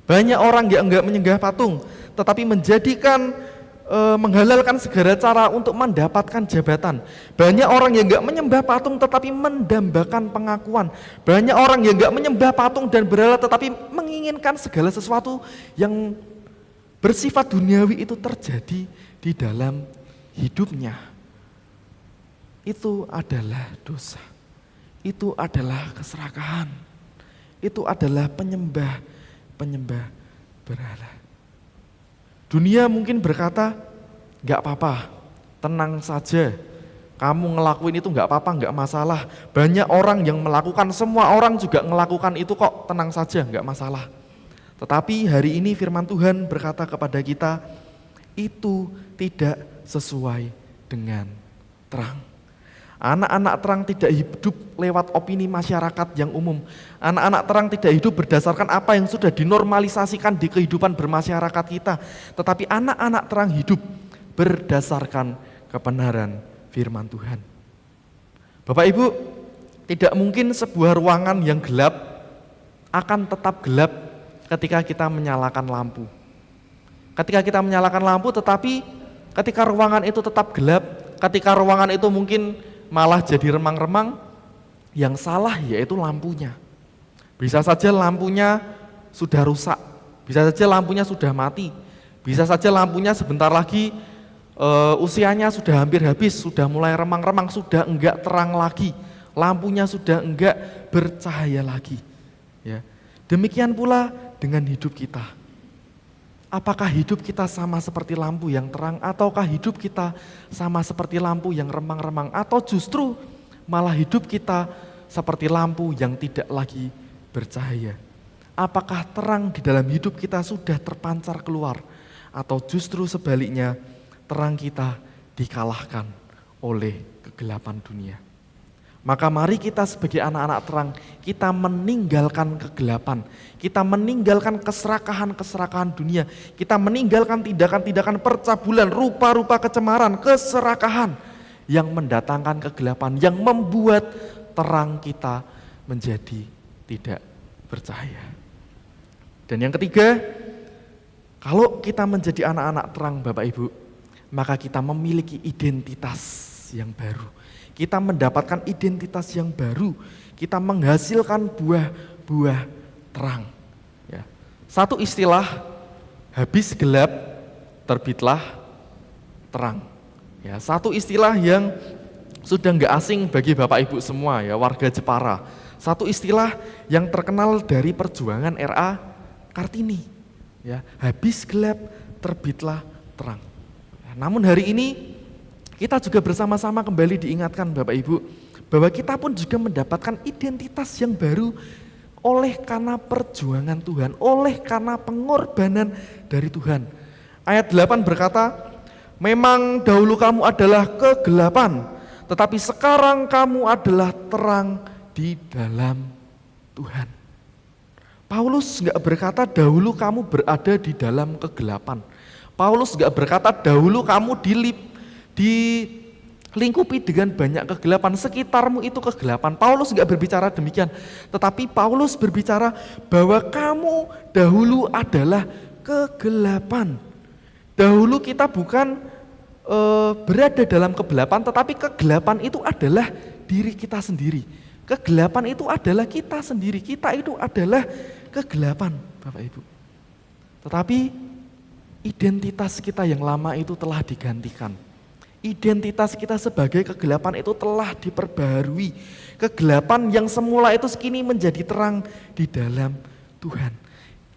Banyak orang yang enggak menyembah patung, tetapi menjadikan menghalalkan segala cara untuk mendapatkan jabatan. Banyak orang yang enggak menyembah patung tetapi mendambakan pengakuan. Banyak orang yang enggak menyembah patung dan berhala tetapi menginginkan segala sesuatu yang bersifat duniawi itu terjadi di dalam hidupnya. Itu adalah dosa. Itu adalah keserakahan. Itu adalah penyembah berhala. Dunia mungkin berkata, gak apa-apa, tenang saja, kamu ngelakuin itu gak apa-apa, gak masalah. Banyak orang yang melakukan, semua orang juga melakukan itu kok, tenang saja, gak masalah. Tetapi hari ini firman Tuhan berkata kepada kita, itu tidak sesuai dengan terang. Anak-anak terang tidak hidup lewat opini masyarakat yang umum. Anak-anak terang tidak hidup berdasarkan apa yang sudah dinormalisasikan di kehidupan bermasyarakat kita. Tetapi anak-anak terang hidup berdasarkan kebenaran firman Tuhan. Bapak Ibu, tidak mungkin sebuah ruangan yang gelap akan tetap gelap ketika kita menyalakan lampu. Ketika kita menyalakan lampu tetapi ketika ruangan itu tetap gelap, ketika ruangan itu mungkin malah jadi remang-remang, yang salah yaitu lampunya. Bisa saja lampunya sudah rusak, bisa saja lampunya sudah mati, bisa saja lampunya sebentar lagi usianya sudah hampir habis, sudah mulai remang-remang, sudah enggak terang lagi, lampunya sudah enggak bercahaya lagi. Ya. Demikian pula dengan hidup kita. Apakah hidup kita sama seperti lampu yang terang, ataukah hidup kita sama seperti lampu yang remang-remang, atau justru malah hidup kita seperti lampu yang tidak lagi bercahaya? Apakah terang di dalam hidup kita sudah terpancar keluar, atau justru sebaliknya terang kita dikalahkan oleh kegelapan dunia? Maka mari kita sebagai anak-anak terang, kita meninggalkan kegelapan, kita meninggalkan keserakahan-keserakahan dunia, kita meninggalkan tindakan-tindakan percabulan, rupa-rupa kecemaran, keserakahan yang mendatangkan kegelapan, yang membuat terang kita menjadi tidak bercahaya. Dan yang ketiga, kalau kita menjadi anak-anak terang Bapak Ibu, maka kita memiliki identitas yang baru. Kita mendapatkan identitas yang baru, kita menghasilkan buah-buah terang. Ya. Satu istilah, habis gelap, terbitlah terang. Ya, satu istilah yang sudah nggak asing bagi Bapak Ibu semua ya, warga Jepara. Satu istilah yang terkenal dari perjuangan R.A. Kartini. Ya, habis gelap, terbitlah terang. Ya, namun hari ini kita juga bersama-sama kembali diingatkan Bapak Ibu, bahwa kita pun juga mendapatkan identitas yang baru oleh karena perjuangan Tuhan, oleh karena pengorbanan dari Tuhan. Ayat 8 berkata, memang dahulu kamu adalah kegelapan, tetapi sekarang kamu adalah terang di dalam Tuhan. Paulus enggak berkata dahulu kamu berada di dalam kegelapan. Paulus enggak berkata dahulu kamu lingkupi dengan banyak kegelapan, sekitarmu itu kegelapan. Paulus nggak berbicara demikian, tetapi Paulus berbicara bahwa kamu dahulu adalah kegelapan. Dahulu kita bukan berada dalam kegelapan, tetapi kegelapan itu adalah diri kita sendiri. Kegelapan itu adalah kita sendiri, kita itu adalah kegelapan, Bapak Ibu. Tetapi identitas kita yang lama itu telah digantikan. Identitas kita sebagai kegelapan itu telah diperbaharui. Kegelapan yang semula itu kini menjadi terang di dalam Tuhan.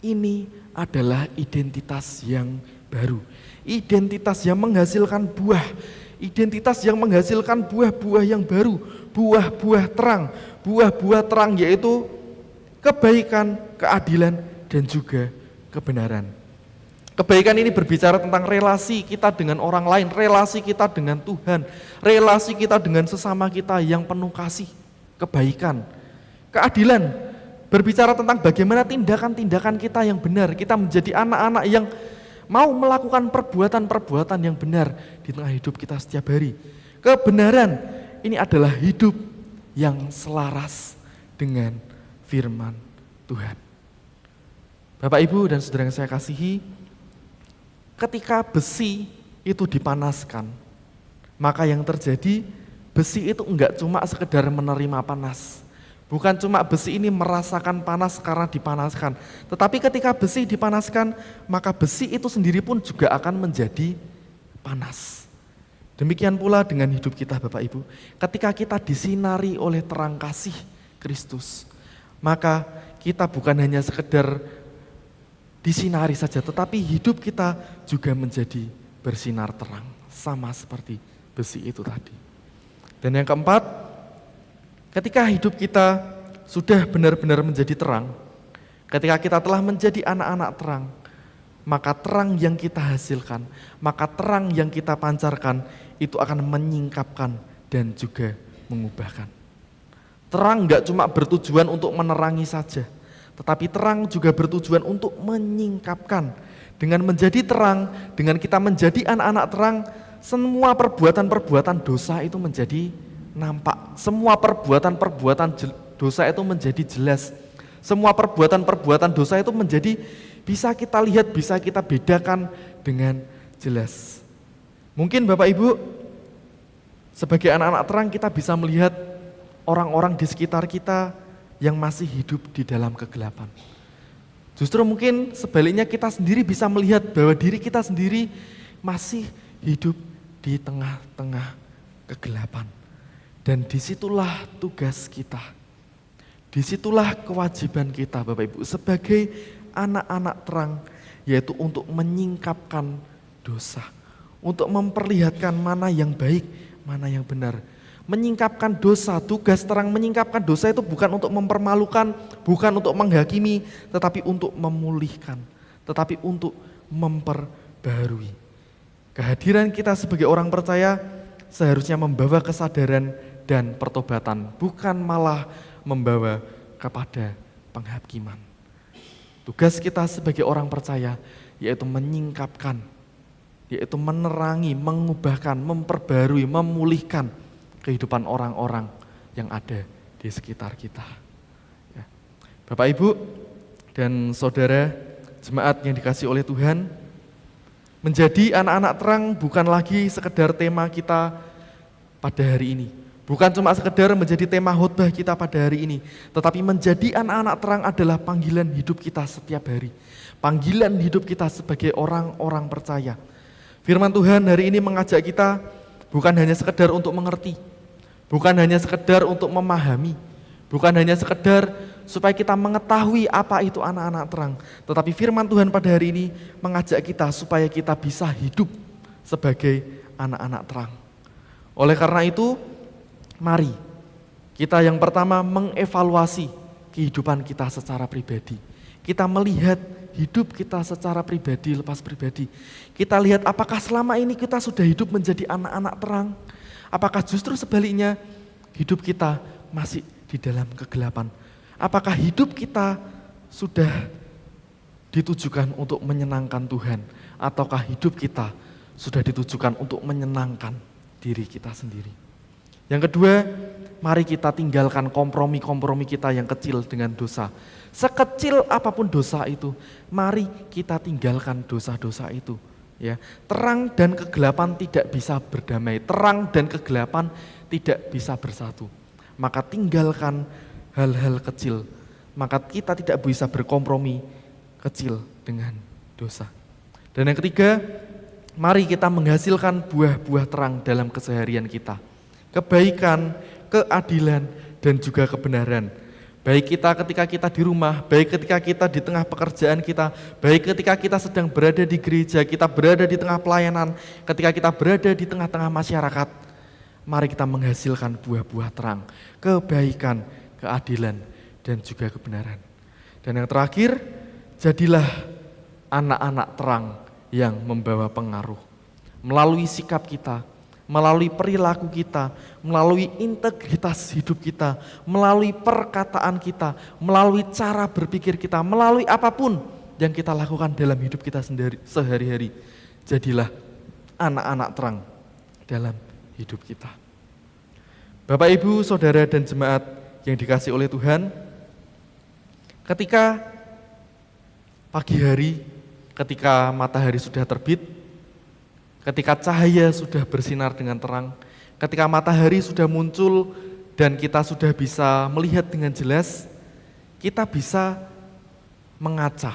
Ini adalah identitas yang baru. Identitas yang menghasilkan buah. Identitas yang menghasilkan buah-buah yang baru. Buah-buah terang. Buah-buah terang yaitu kebaikan, keadilan, dan juga kebenaran. Kebaikan ini berbicara tentang relasi kita dengan orang lain, relasi kita dengan Tuhan, relasi kita dengan sesama kita yang penuh kasih, kebaikan. Keadilan berbicara tentang bagaimana tindakan-tindakan kita yang benar, kita menjadi anak-anak yang mau melakukan perbuatan-perbuatan yang benar di tengah hidup kita setiap hari. Kebenaran ini adalah hidup yang selaras dengan firman Tuhan. Bapak, Ibu, dan saudara yang saya kasihi, ketika besi itu dipanaskan, maka yang terjadi, besi itu enggak cuma sekedar menerima panas. Bukan cuma besi ini merasakan panas karena dipanaskan, tetapi ketika besi dipanaskan, maka besi itu sendiri pun juga akan menjadi panas. Demikian pula dengan hidup kita, Bapak Ibu. Ketika kita disinari oleh terang kasih Kristus, maka kita bukan hanya sekedar disinari saja, tetapi hidup kita juga menjadi bersinar terang, sama seperti besi itu tadi. Dan yang keempat, ketika hidup kita sudah benar-benar menjadi terang, ketika kita telah menjadi anak-anak terang, maka terang yang kita hasilkan, maka terang yang kita pancarkan, itu akan menyingkapkan dan juga mengubahkan. Terang enggak cuma bertujuan untuk menerangi saja, tetapi terang juga bertujuan untuk menyingkapkan. Dengan menjadi terang, dengan kita menjadi anak-anak terang, semua perbuatan-perbuatan dosa itu menjadi nampak. Semua perbuatan-perbuatan dosa itu menjadi jelas. Semua perbuatan-perbuatan dosa itu menjadi bisa kita lihat, bisa kita bedakan dengan jelas. Mungkin Bapak Ibu, sebagai anak-anak terang kita bisa melihat orang-orang di sekitar kita yang masih hidup di dalam kegelapan. Justru mungkin sebaliknya kita sendiri bisa melihat bahwa diri kita sendiri masih hidup di tengah-tengah kegelapan. Dan disitulah tugas kita, disitulah kewajiban kita, Bapak Ibu, sebagai anak-anak terang, yaitu untuk menyingkapkan dosa, untuk memperlihatkan mana yang baik, mana yang benar. Menyingkapkan dosa, tugas terang menyingkapkan dosa itu bukan untuk mempermalukan, bukan untuk menghakimi, tetapi untuk memulihkan, tetapi untuk memperbaharui. Kehadiran kita sebagai orang percaya seharusnya membawa kesadaran dan pertobatan, bukan malah membawa kepada penghakiman. Tugas kita sebagai orang percaya yaitu menyingkapkan, yaitu menerangi, mengubahkan, memperbaharui, memulihkan kehidupan orang-orang yang ada di sekitar kita. Ya. Bapak, Ibu, dan saudara jemaat yang dikasihi oleh Tuhan, menjadi anak-anak terang bukan lagi sekedar tema kita pada hari ini. Bukan cuma sekedar menjadi tema khotbah kita pada hari ini, tetapi menjadi anak-anak terang adalah panggilan hidup kita setiap hari. Panggilan hidup kita sebagai orang-orang percaya. Firman Tuhan hari ini mengajak kita bukan hanya sekedar untuk mengerti, bukan hanya sekedar untuk memahami, bukan hanya sekedar supaya kita mengetahui apa itu anak-anak terang, tetapi firman Tuhan pada hari ini mengajak kita supaya kita bisa hidup sebagai anak-anak terang. Oleh karena itu, mari kita yang pertama mengevaluasi kehidupan kita secara pribadi. Kita melihat hidup kita secara pribadi, lepas pribadi. Kita lihat apakah selama ini kita sudah hidup menjadi anak-anak terang, apakah justru sebaliknya hidup kita masih di dalam kegelapan. Apakah hidup kita sudah ditujukan untuk menyenangkan Tuhan, ataukah hidup kita sudah ditujukan untuk menyenangkan diri kita sendiri. Yang kedua, mari kita tinggalkan kompromi-kompromi kita yang kecil dengan dosa. Sekecil apapun dosa itu, mari kita tinggalkan dosa-dosa itu. Ya, terang dan kegelapan tidak bisa berdamai, terang dan kegelapan tidak bisa bersatu. Maka tinggalkan hal-hal kecil, maka kita tidak bisa berkompromi kecil dengan dosa. Dan yang ketiga, mari kita menghasilkan buah-buah terang dalam keseharian kita. Kebaikan, keadilan, dan juga kebenaran. Baik kita ketika kita di rumah, baik ketika kita di tengah pekerjaan kita, baik ketika kita sedang berada di gereja, kita berada di tengah pelayanan, ketika kita berada di tengah-tengah masyarakat, mari kita menghasilkan buah-buah terang, kebaikan, keadilan, dan juga kebenaran. Dan yang terakhir, jadilah anak-anak terang yang membawa pengaruh. Melalui sikap kita, melalui perilaku kita, melalui integritas hidup kita, melalui perkataan kita, melalui cara berpikir kita, melalui apapun yang kita lakukan dalam hidup kita sendiri sehari-hari. Jadilah anak-anak terang dalam hidup kita. Bapak, Ibu, Saudara, dan jemaat yang dikasihi oleh Tuhan, ketika pagi hari, ketika matahari sudah terbit, ketika cahaya sudah bersinar dengan terang, ketika matahari sudah muncul dan kita sudah bisa melihat dengan jelas, kita bisa mengaca,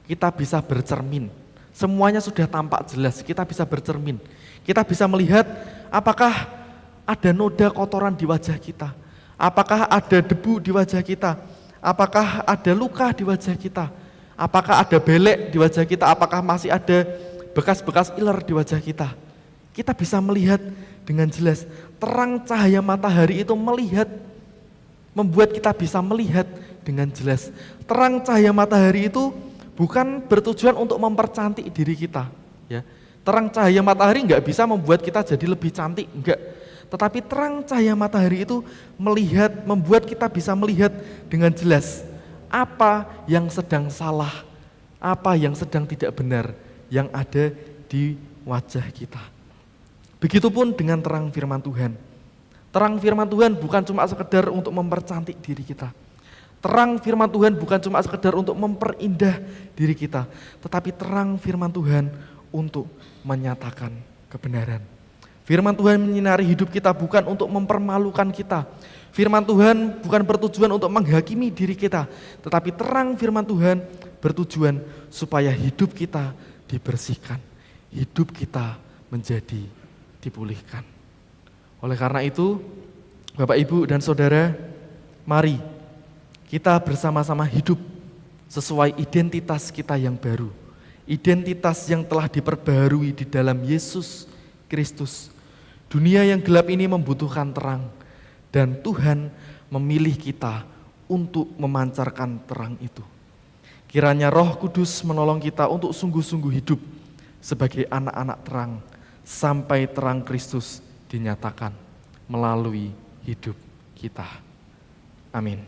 kita bisa bercermin. Semuanya sudah tampak jelas, kita bisa bercermin. Kita bisa melihat apakah ada noda kotoran di wajah kita, apakah ada debu di wajah kita, apakah ada luka di wajah kita, apakah ada belek di wajah kita, apakah masih ada bekas-bekas iler di wajah kita. Kita bisa melihat dengan jelas. Terang cahaya matahari itu membuat kita bisa melihat dengan jelas. Terang cahaya matahari itu bukan bertujuan untuk mempercantik diri kita. Ya. Terang cahaya matahari enggak bisa membuat kita jadi lebih cantik, enggak. Tetapi terang cahaya matahari itu membuat kita bisa melihat dengan jelas apa yang sedang salah, apa yang sedang tidak benar yang ada di wajah kita. Begitupun dengan terang firman Tuhan. Terang firman Tuhan bukan cuma sekedar untuk mempercantik diri kita. Terang firman Tuhan bukan cuma sekedar untuk memperindah diri kita, tetapi terang firman Tuhan untuk menyatakan kebenaran. Firman Tuhan menyinari hidup kita bukan untuk mempermalukan kita. Firman Tuhan bukan bertujuan untuk menghakimi diri kita, tetapi terang firman Tuhan bertujuan supaya hidup kita dibersihkan, hidup kita menjadi dipulihkan. Oleh karena itu, Bapak, Ibu, dan Saudara, mari kita bersama-sama hidup sesuai identitas kita yang baru, identitas yang telah diperbaharui di dalam Yesus Kristus. Dunia yang gelap ini membutuhkan terang, dan Tuhan memilih kita untuk memancarkan terang itu. Kiranya Roh Kudus menolong kita untuk sungguh-sungguh hidup sebagai anak-anak terang sampai terang Kristus dinyatakan melalui hidup kita. Amin.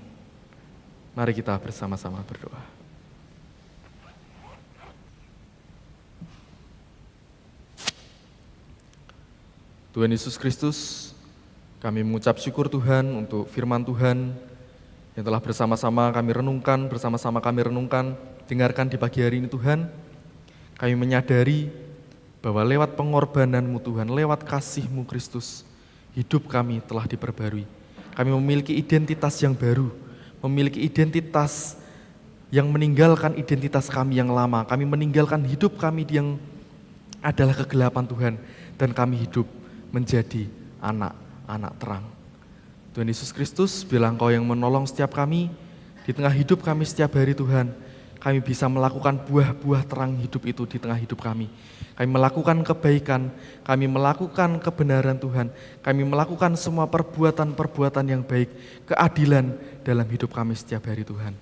Mari kita bersama-sama berdoa. Tuhan Yesus Kristus, kami mengucap syukur Tuhan untuk firman Tuhan yang telah bersama-sama kami renungkan, dengarkan di pagi hari ini Tuhan. Kami menyadari bahwa lewat pengorbanan-Mu Tuhan, lewat kasih-Mu Kristus, hidup kami telah diperbarui. Kami memiliki identitas yang baru, memiliki identitas yang meninggalkan identitas kami yang lama. Kami meninggalkan hidup kami yang adalah kegelapan Tuhan, dan kami hidup menjadi anak-anak terang. Tuhan Yesus Kristus, bila Engkau yang menolong setiap kami, di tengah hidup kami setiap hari Tuhan, kami bisa melakukan buah-buah terang hidup itu di tengah hidup kami. Kami melakukan kebaikan, kami melakukan kebenaran Tuhan, kami melakukan semua perbuatan-perbuatan yang baik, keadilan dalam hidup kami setiap hari Tuhan.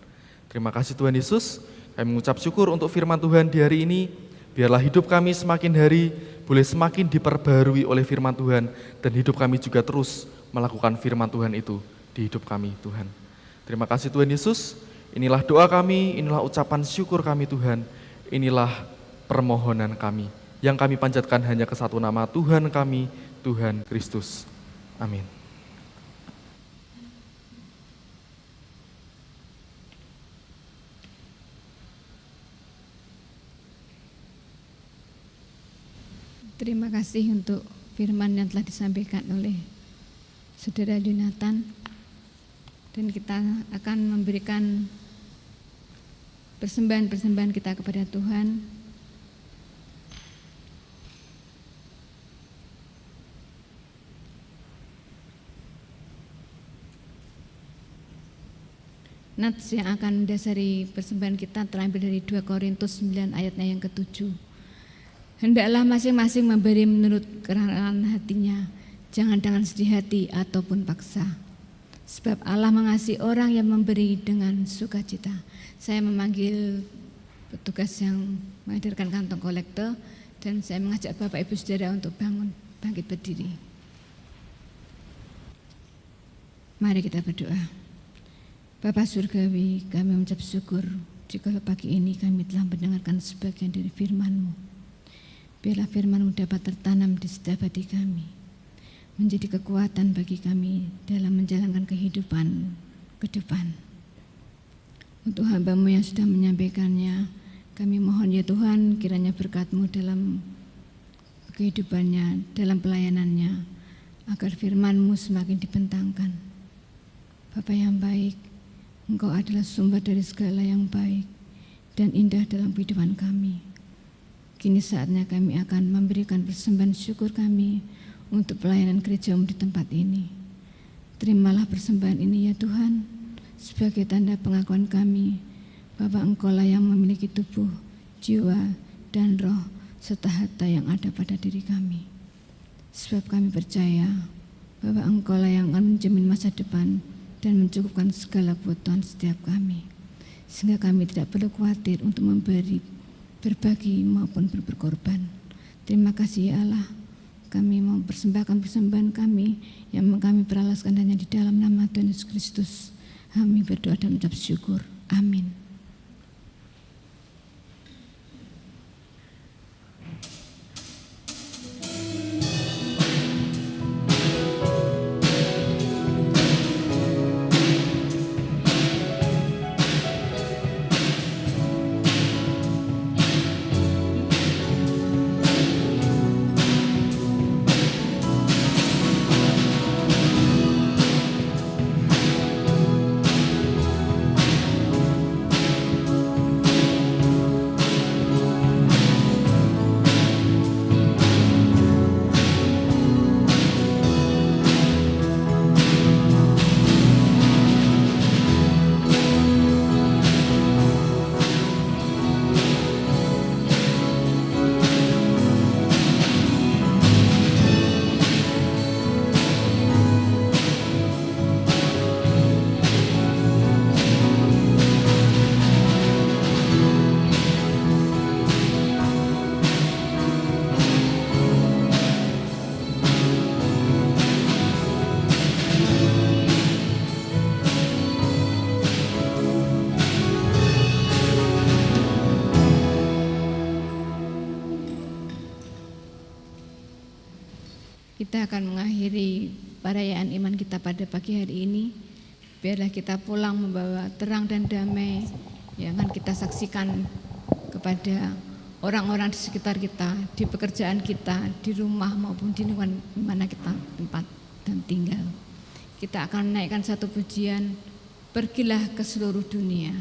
Terima kasih Tuhan Yesus, kami mengucap syukur untuk firman Tuhan di hari ini. Biarlah hidup kami semakin hari boleh semakin diperbarui oleh firman Tuhan, dan hidup kami juga terus melakukan firman Tuhan itu di hidup kami Tuhan. Terima kasih Tuhan Yesus, inilah doa kami, inilah ucapan syukur kami Tuhan, inilah permohonan kami yang kami panjatkan hanya ke satu nama, Tuhan kami, Tuhan Kristus. Amin. Terima kasih untuk firman yang telah disampaikan oleh Saudara Yonatan. Dan kita akan memberikan persembahan-persembahan kita kepada Tuhan. Nats yang akan mendasari persembahan kita terambil dari 2 Korintus 9 ayatnya yang ke-7. Hendaklah masing-masing memberi menurut kerelaan hatinya, jangan dengan sedih hati ataupun paksa. Sebab Allah mengasihi orang yang memberi dengan sukacita. Saya memanggil petugas yang menghadirkan kantong kolektor dan saya mengajak Bapak Ibu Saudara untuk bangkit berdiri. Mari kita berdoa. Bapa Surgawi, kami mengucap syukur jikalau pagi ini kami telah mendengarkan sebagian dari firman-Mu. Biarlah firman-Mu dapat tertanam di setiap hati kami, menjadi kekuatan bagi kami dalam menjalankan kehidupan ke depan. Untuk hamba-Mu yang sudah menyampaikannya, kami mohon ya Tuhan, kiranya berkat-Mu dalam kehidupannya, dalam pelayanannya, agar firman-Mu semakin dibentangkan. Bapa yang baik, Engkau adalah sumber dari segala yang baik dan indah dalam kehidupan kami. Kini saatnya kami akan memberikan persembahan syukur kami untuk pelayanan gereja-Mu di tempat ini. Terimalah persembahan ini ya Tuhan, sebagai tanda pengakuan kami bahwa Engkau-lah yang memiliki tubuh, jiwa, dan roh serta harta yang ada pada diri kami. Sebab kami percaya bahwa Engkau-lah yang akan menjamin masa depan dan mencukupkan segala kebutuhan setiap kami, sehingga kami tidak perlu khawatir untuk memberi, berbagi maupun berkorban. Terima kasih ya Allah, kami mau persembahkan persembahan kami yang kami peralaskan hanya di dalam nama Tuhan Yesus Kristus. Kami berdoa dan mengucap syukur. Amin. Kita akan mengakhiri perayaan iman kita pada pagi hari ini. Biarlah kita pulang membawa terang dan damai yang akan kita saksikan kepada orang-orang di sekitar kita, di pekerjaan kita, di rumah maupun di lingkungan di mana kita tempat dan tinggal. Kita akan menaikkan satu pujian, pergilah ke seluruh dunia.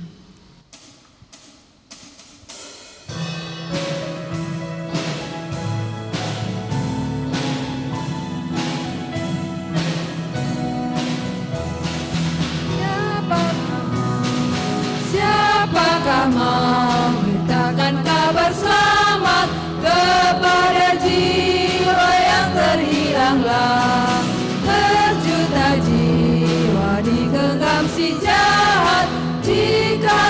Siapakah mau beritakan kabar selamat kepada jiwa yang terhilanglah? Terjuta jiwa digenggam si jahat, jika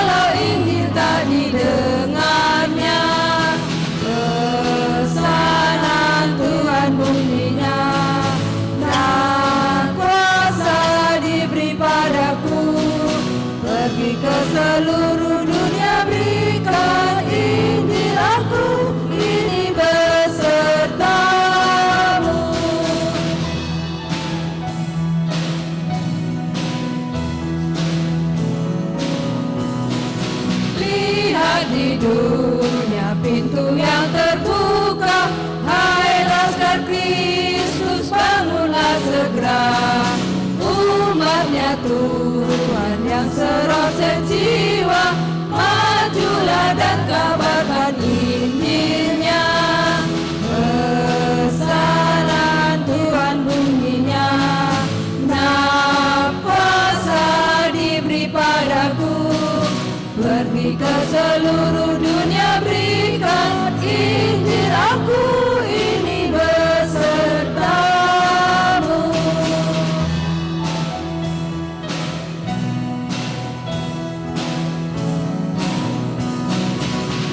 jiwa, majulah dan kabarkan Injilnya. Pesanan Tuhan bunyinya, nak kuasa diberi padaku, pergi ke seluruh dunia berikan Injil, aku ini besertamu.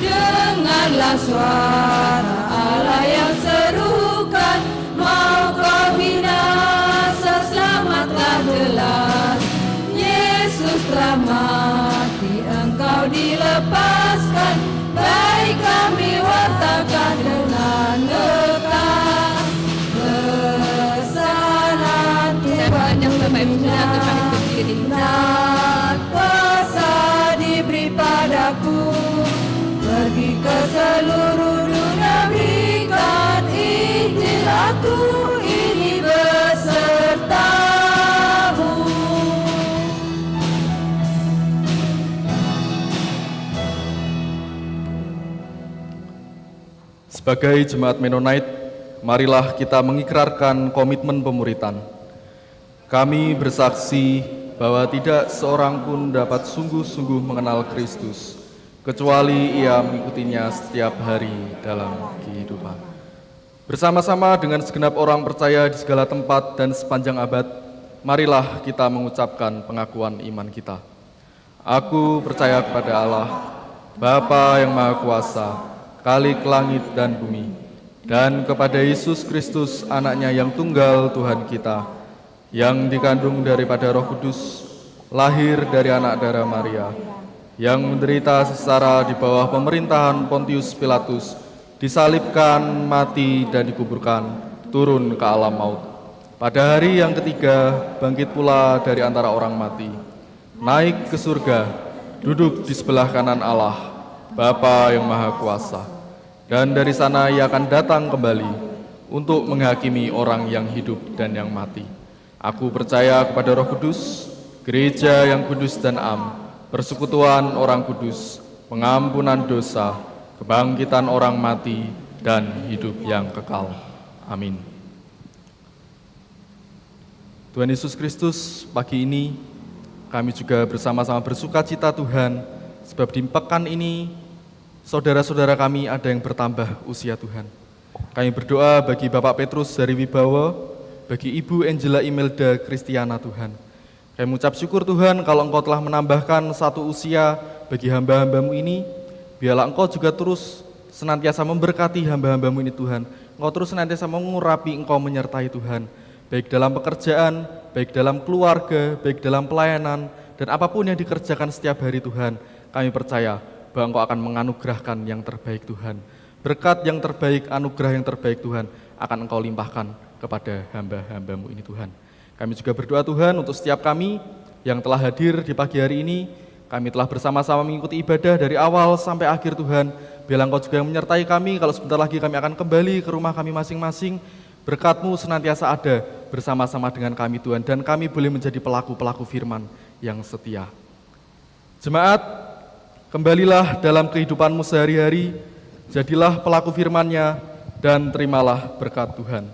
Dengarlah suara Allah yang serukan, mau kau binasa selamatlah jelas. Yesus telah mati, engkau dilepaskan, baik kami wartakan dengan lekas. Pesanan Tuhan yang berdiri. nak kuasa diberi padaku, pergi ke seluruh dunia berikan Injil, aku ini besertamu. Sebagai jemaat Mennonite, marilah kita mengikrarkan komitmen pemuritan. Kami bersaksi bahwa tidak seorang pun dapat sungguh-sungguh mengenal Kristus, kecuali ia mengikutinya setiap hari dalam kehidupan. Bersama-sama dengan segenap orang percaya di segala tempat dan sepanjang abad, marilah kita mengucapkan pengakuan iman kita. Aku percaya kepada Allah, Bapa yang Maha Kuasa, Khalik langit dan bumi, dan kepada Yesus Kristus, anaknya yang tunggal Tuhan kita, yang dikandung daripada Roh Kudus, lahir dari anak darah Maria, yang menderita sengsara di bawah pemerintahan Pontius Pilatus, disalibkan, mati, dan dikuburkan, turun ke alam maut. Pada hari yang ketiga, bangkit pula dari antara orang mati, naik ke surga, duduk di sebelah kanan Allah, Bapa yang Maha Kuasa, dan dari sana ia akan datang kembali untuk menghakimi orang yang hidup dan yang mati. Aku percaya kepada Roh Kudus, gereja yang kudus dan am, persekutuan orang kudus, pengampunan dosa, kebangkitan orang mati, dan hidup yang kekal. Amin. Tuhan Yesus Kristus, pagi ini kami juga bersama-sama bersuka cita Tuhan, sebab di pekan ini saudara-saudara kami ada yang bertambah usia Tuhan. Kami berdoa bagi Bapak Petrus dari Wibawa, bagi Ibu Angela Imelda Kristiana Tuhan. Kami mengucap syukur Tuhan kalau Engkau telah menambahkan satu usia bagi hamba-hambamu ini. Biarlah Engkau juga terus senantiasa memberkati hamba-hambamu ini Tuhan. Engkau terus senantiasa mengurapi, Engkau menyertai Tuhan. Baik dalam pekerjaan, baik dalam keluarga, baik dalam pelayanan, dan apapun yang dikerjakan setiap hari Tuhan. Kami percaya bahwa Engkau akan menganugerahkan yang terbaik Tuhan. Berkat yang terbaik, anugerah yang terbaik Tuhan akan Engkau limpahkan kepada hamba-hambamu ini Tuhan. Kami juga berdoa Tuhan untuk setiap kami yang telah hadir di pagi hari ini. Kami telah bersama-sama mengikuti ibadah dari awal sampai akhir Tuhan. Biarlah Engkau juga yang menyertai kami kalau sebentar lagi kami akan kembali ke rumah kami masing-masing. Berkat-Mu senantiasa ada bersama-sama dengan kami Tuhan, dan kami boleh menjadi pelaku-pelaku firman yang setia. Jemaat, kembalilah dalam kehidupanmu sehari-hari, jadilah pelaku firman-Nya, dan terimalah berkat Tuhan.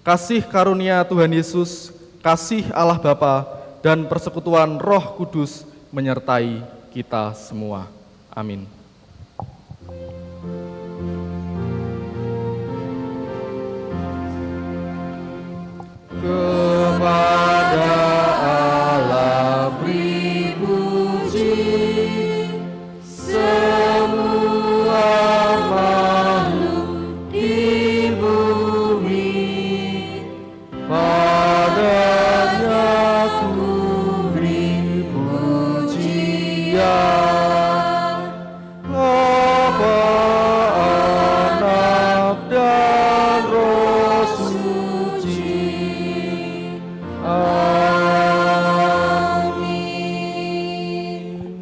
Kasih karunia Tuhan Yesus, kasih Allah Bapa, dan persekutuan Roh Kudus menyertai kita semua. Amin. Kepada Allah beri puji, semua makhluk di bumi, padanya ku beri pujian. Bapa, Anak, dan Roh Suci. Amin.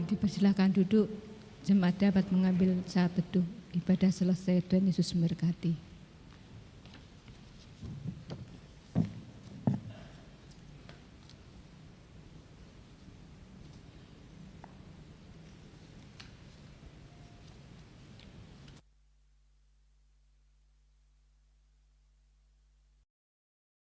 Dipersilakan duduk, jemaat dapat mengambil saat teduh. Ibadah selesai, Tuhan Yesus memberkati.